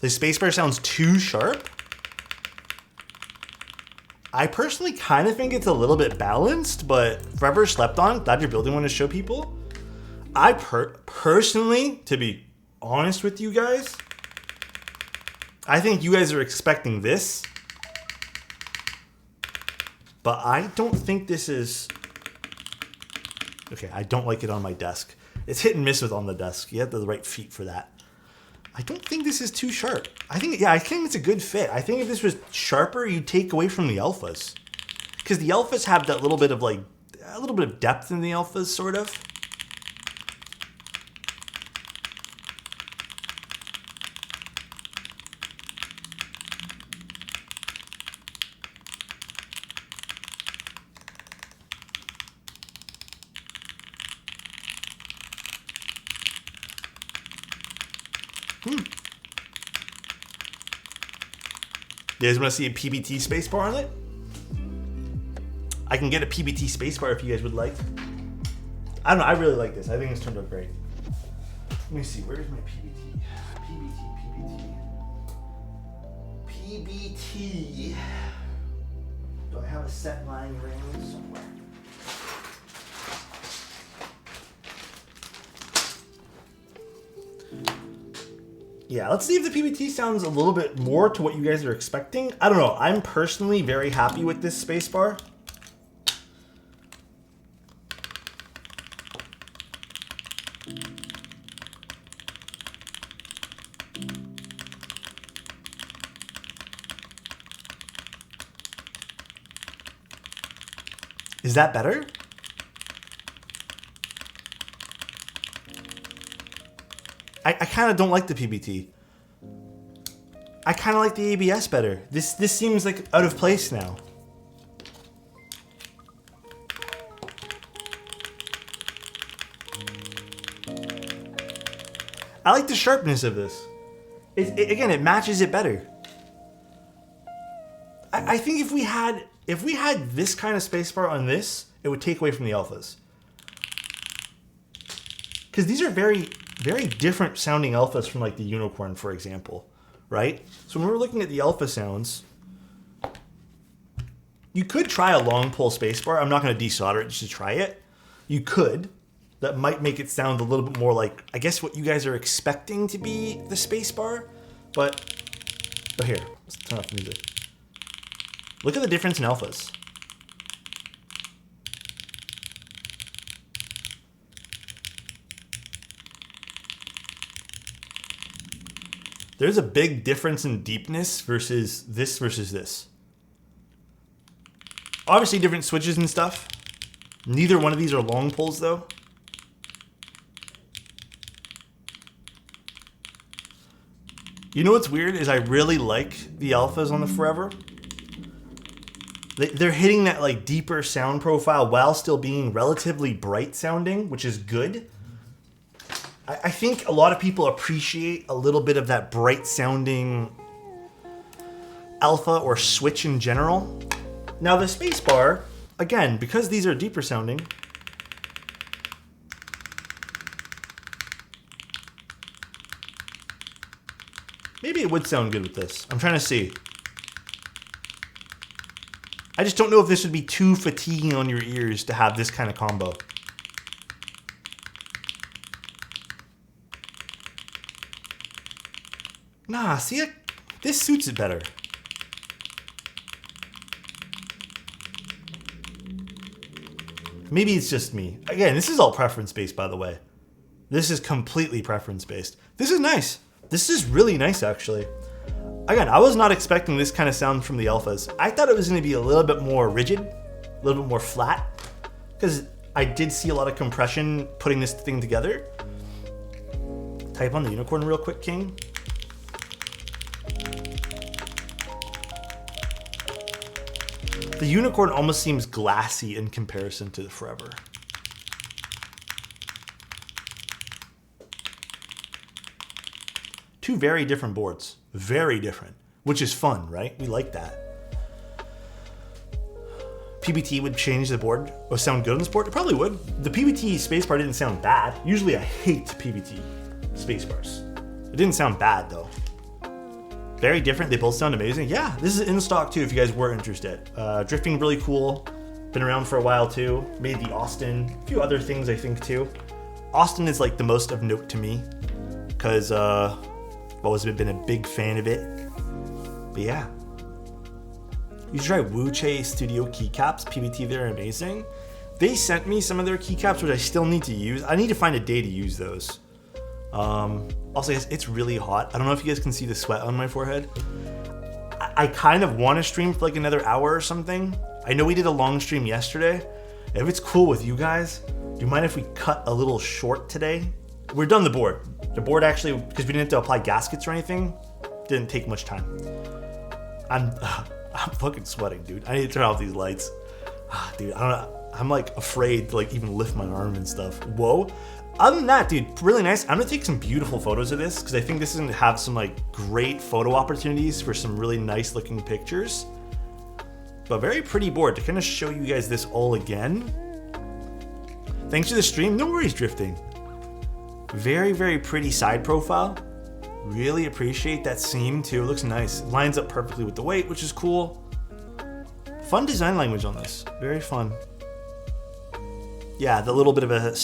The spacebar sounds too sharp. I personally kind of think it's a little bit balanced, but forever slept on. Glad you're building one to show people. I personally, to be honest with you guys, I think you guys are expecting this, but I don't think this is... Okay, I don't like it on my desk. It's hit and miss with on the desk. You have the right feet for that. I don't think this is too sharp. I think it's a good fit. I think if this was sharper, you'd take away from the alphas. Because the alphas have that little bit of like, a little bit of depth in the alphas, sort of. You guys want to see a PBT spacebar on it? I can get a PBT spacebar if you guys would like. I don't know. I really like this. I think it's turned out great. Let me see. Where's my PBT? PBT. Do I have a set lying around somewhere? Yeah, let's see if the PBT sounds a little bit more to what you guys are expecting. I don't know. I'm personally very happy with this spacebar. Is that better? I kind of don't like the PBT. I kind of like the ABS better. This seems like out of place now. I like the sharpness of this. Again, it matches it better. I think if we had this kind of spacebar on this, it would take away from the alphas. Because these are very, very different sounding alphas from like the Unicorn, for example, right? So when we're looking at the alpha sounds, you could try a long pull spacebar. I'm not going to desolder it just to try it. You could. That might make it sound a little bit more like, I guess, what you guys are expecting to be the spacebar. But here, let's turn off the music. Look at the difference in alphas. There's a big difference in deepness versus this. Obviously different switches and stuff. Neither one of these are long pulls though. You know what's weird is I really like the alphas on the Forever. They're hitting that like deeper sound profile while still being relatively bright sounding, which is good. I think a lot of people appreciate a little bit of that bright sounding alpha or switch in general. Now the spacebar, again, because these are deeper sounding, maybe it would sound good with this. I'm trying to see. I just don't know if this would be too fatiguing on your ears to have this kind of combo. Nah, see it? This suits it better. Maybe it's just me. Again, this is all preference based, by the way. This is completely preference based. This is nice. This is really nice, actually. Again, I was not expecting this kind of sound from the alphas. I thought it was going to be a little bit more rigid, a little bit more flat, because I did see a lot of compression putting this thing together. Type on the Unicorn real quick, King. The Unicorn almost seems glassy in comparison to the Forever. Two very different boards. Very different. Which is fun, right? We like that. PBT would change the board or sound good on this board? It probably would. The PBT spacebar didn't sound bad. Usually I hate PBT spacebars. It didn't sound bad though. Very different. They both sound amazing. Yeah, this is in stock too if you guys were interested. Drifting really cool. Been around for a while too. Made the Austin. A few other things I think too. Austin is like the most of note to me because I've always been a big fan of it. But yeah. You should try Wuche Studio keycaps. PBT, they're amazing. They sent me some of their keycaps, which I still need to use. I need to find a day to use those. Also, it's really hot. I don't know if you guys can see the sweat on my forehead. I kind of want to stream for like another hour or something. I know we did a long stream yesterday. If it's cool with you guys, do you mind if we cut a little short today? We're done the board. The board actually, because we didn't have to apply gaskets or anything, didn't take much time. I'm fucking sweating, dude. I need to turn off these lights. Dude, I don't know. I'm like afraid to like even lift my arm and stuff. Whoa. Other than that, dude, really nice. I'm gonna take some beautiful photos of this because I think this is gonna have some like great photo opportunities for some really nice looking pictures. But very pretty board. To kind of show you guys this all again. Thanks for the stream. No worries, Drifting. Very, very pretty side profile. Really appreciate that seam too. It looks nice. It lines up perfectly with the weight, which is cool. Fun design language on this. Very fun. Yeah, the little bit of a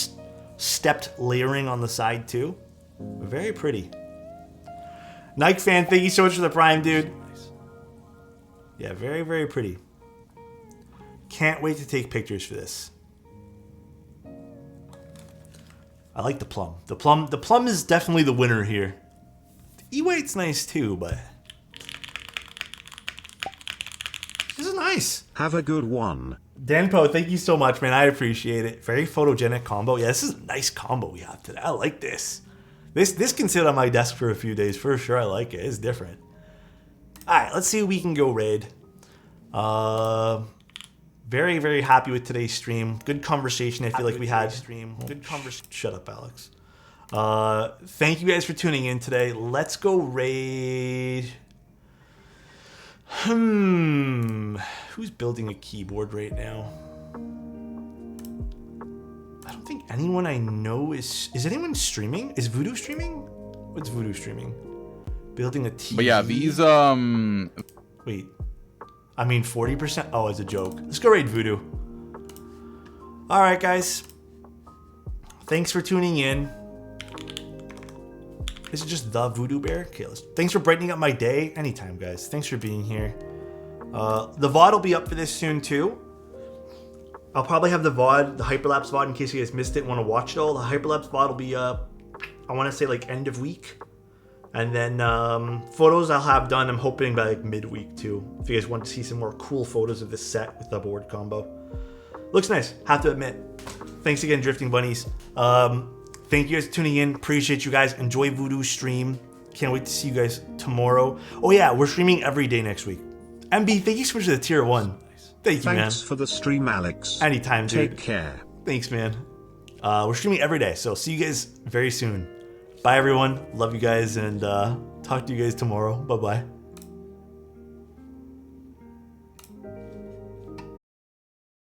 stepped layering on the side too. Very pretty. Nike fan, thank you so much for the prime, dude. Yeah, very, very pretty. Can't wait to take pictures for this. I like the plum. The plum is definitely the winner here. The E-White's nice too, but this is nice. Have a good one. Danpo, thank you so much, man. I appreciate it. Very photogenic combo. Yeah, this is a nice combo we have today. I like this. This can sit on my desk for a few days for sure. I like it. It's different. All right, let's see if we can go raid. Very, very happy with today's stream. Good conversation. I feel like we had. Good conversation. Shut up, Alex. Thank you guys for tuning in today. Let's go raid. Who's building a keyboard right now? I don't think anyone I know is anyone streaming? Is Voodoo streaming? What's Voodoo streaming? Building a TV. But yeah, these Wait. I mean 40%? Oh, it's a joke. Let's go raid Voodoo. Alright guys. Thanks for tuning in. Is it just the Voodoo Bear? Okay, thanks for brightening up my day. Anytime, guys. Thanks for being here. The VOD will be up for this soon, too. I'll probably have the VOD, the Hyperlapse VOD, in case you guys missed it and want to watch it all. The Hyperlapse VOD will be up, I want to say, like, end of week. And then photos I'll have done, I'm hoping, by, like, midweek, too. If you guys want to see some more cool photos of this set with the board combo. Looks nice, have to admit. Thanks again, Drifting Bunnies. Thank you guys for tuning in. Appreciate you guys. Enjoy Voodoo's stream. Can't wait to see you guys tomorrow. Oh yeah, we're streaming every day next week. MB, thank you so much for the tier 1. Thank you, man. Thanks for the stream, Alex. Anytime, dude. Take care. Thanks, man. We're streaming every day, so see you guys very soon. Bye, everyone. Love you guys, and talk to you guys tomorrow. Bye-bye.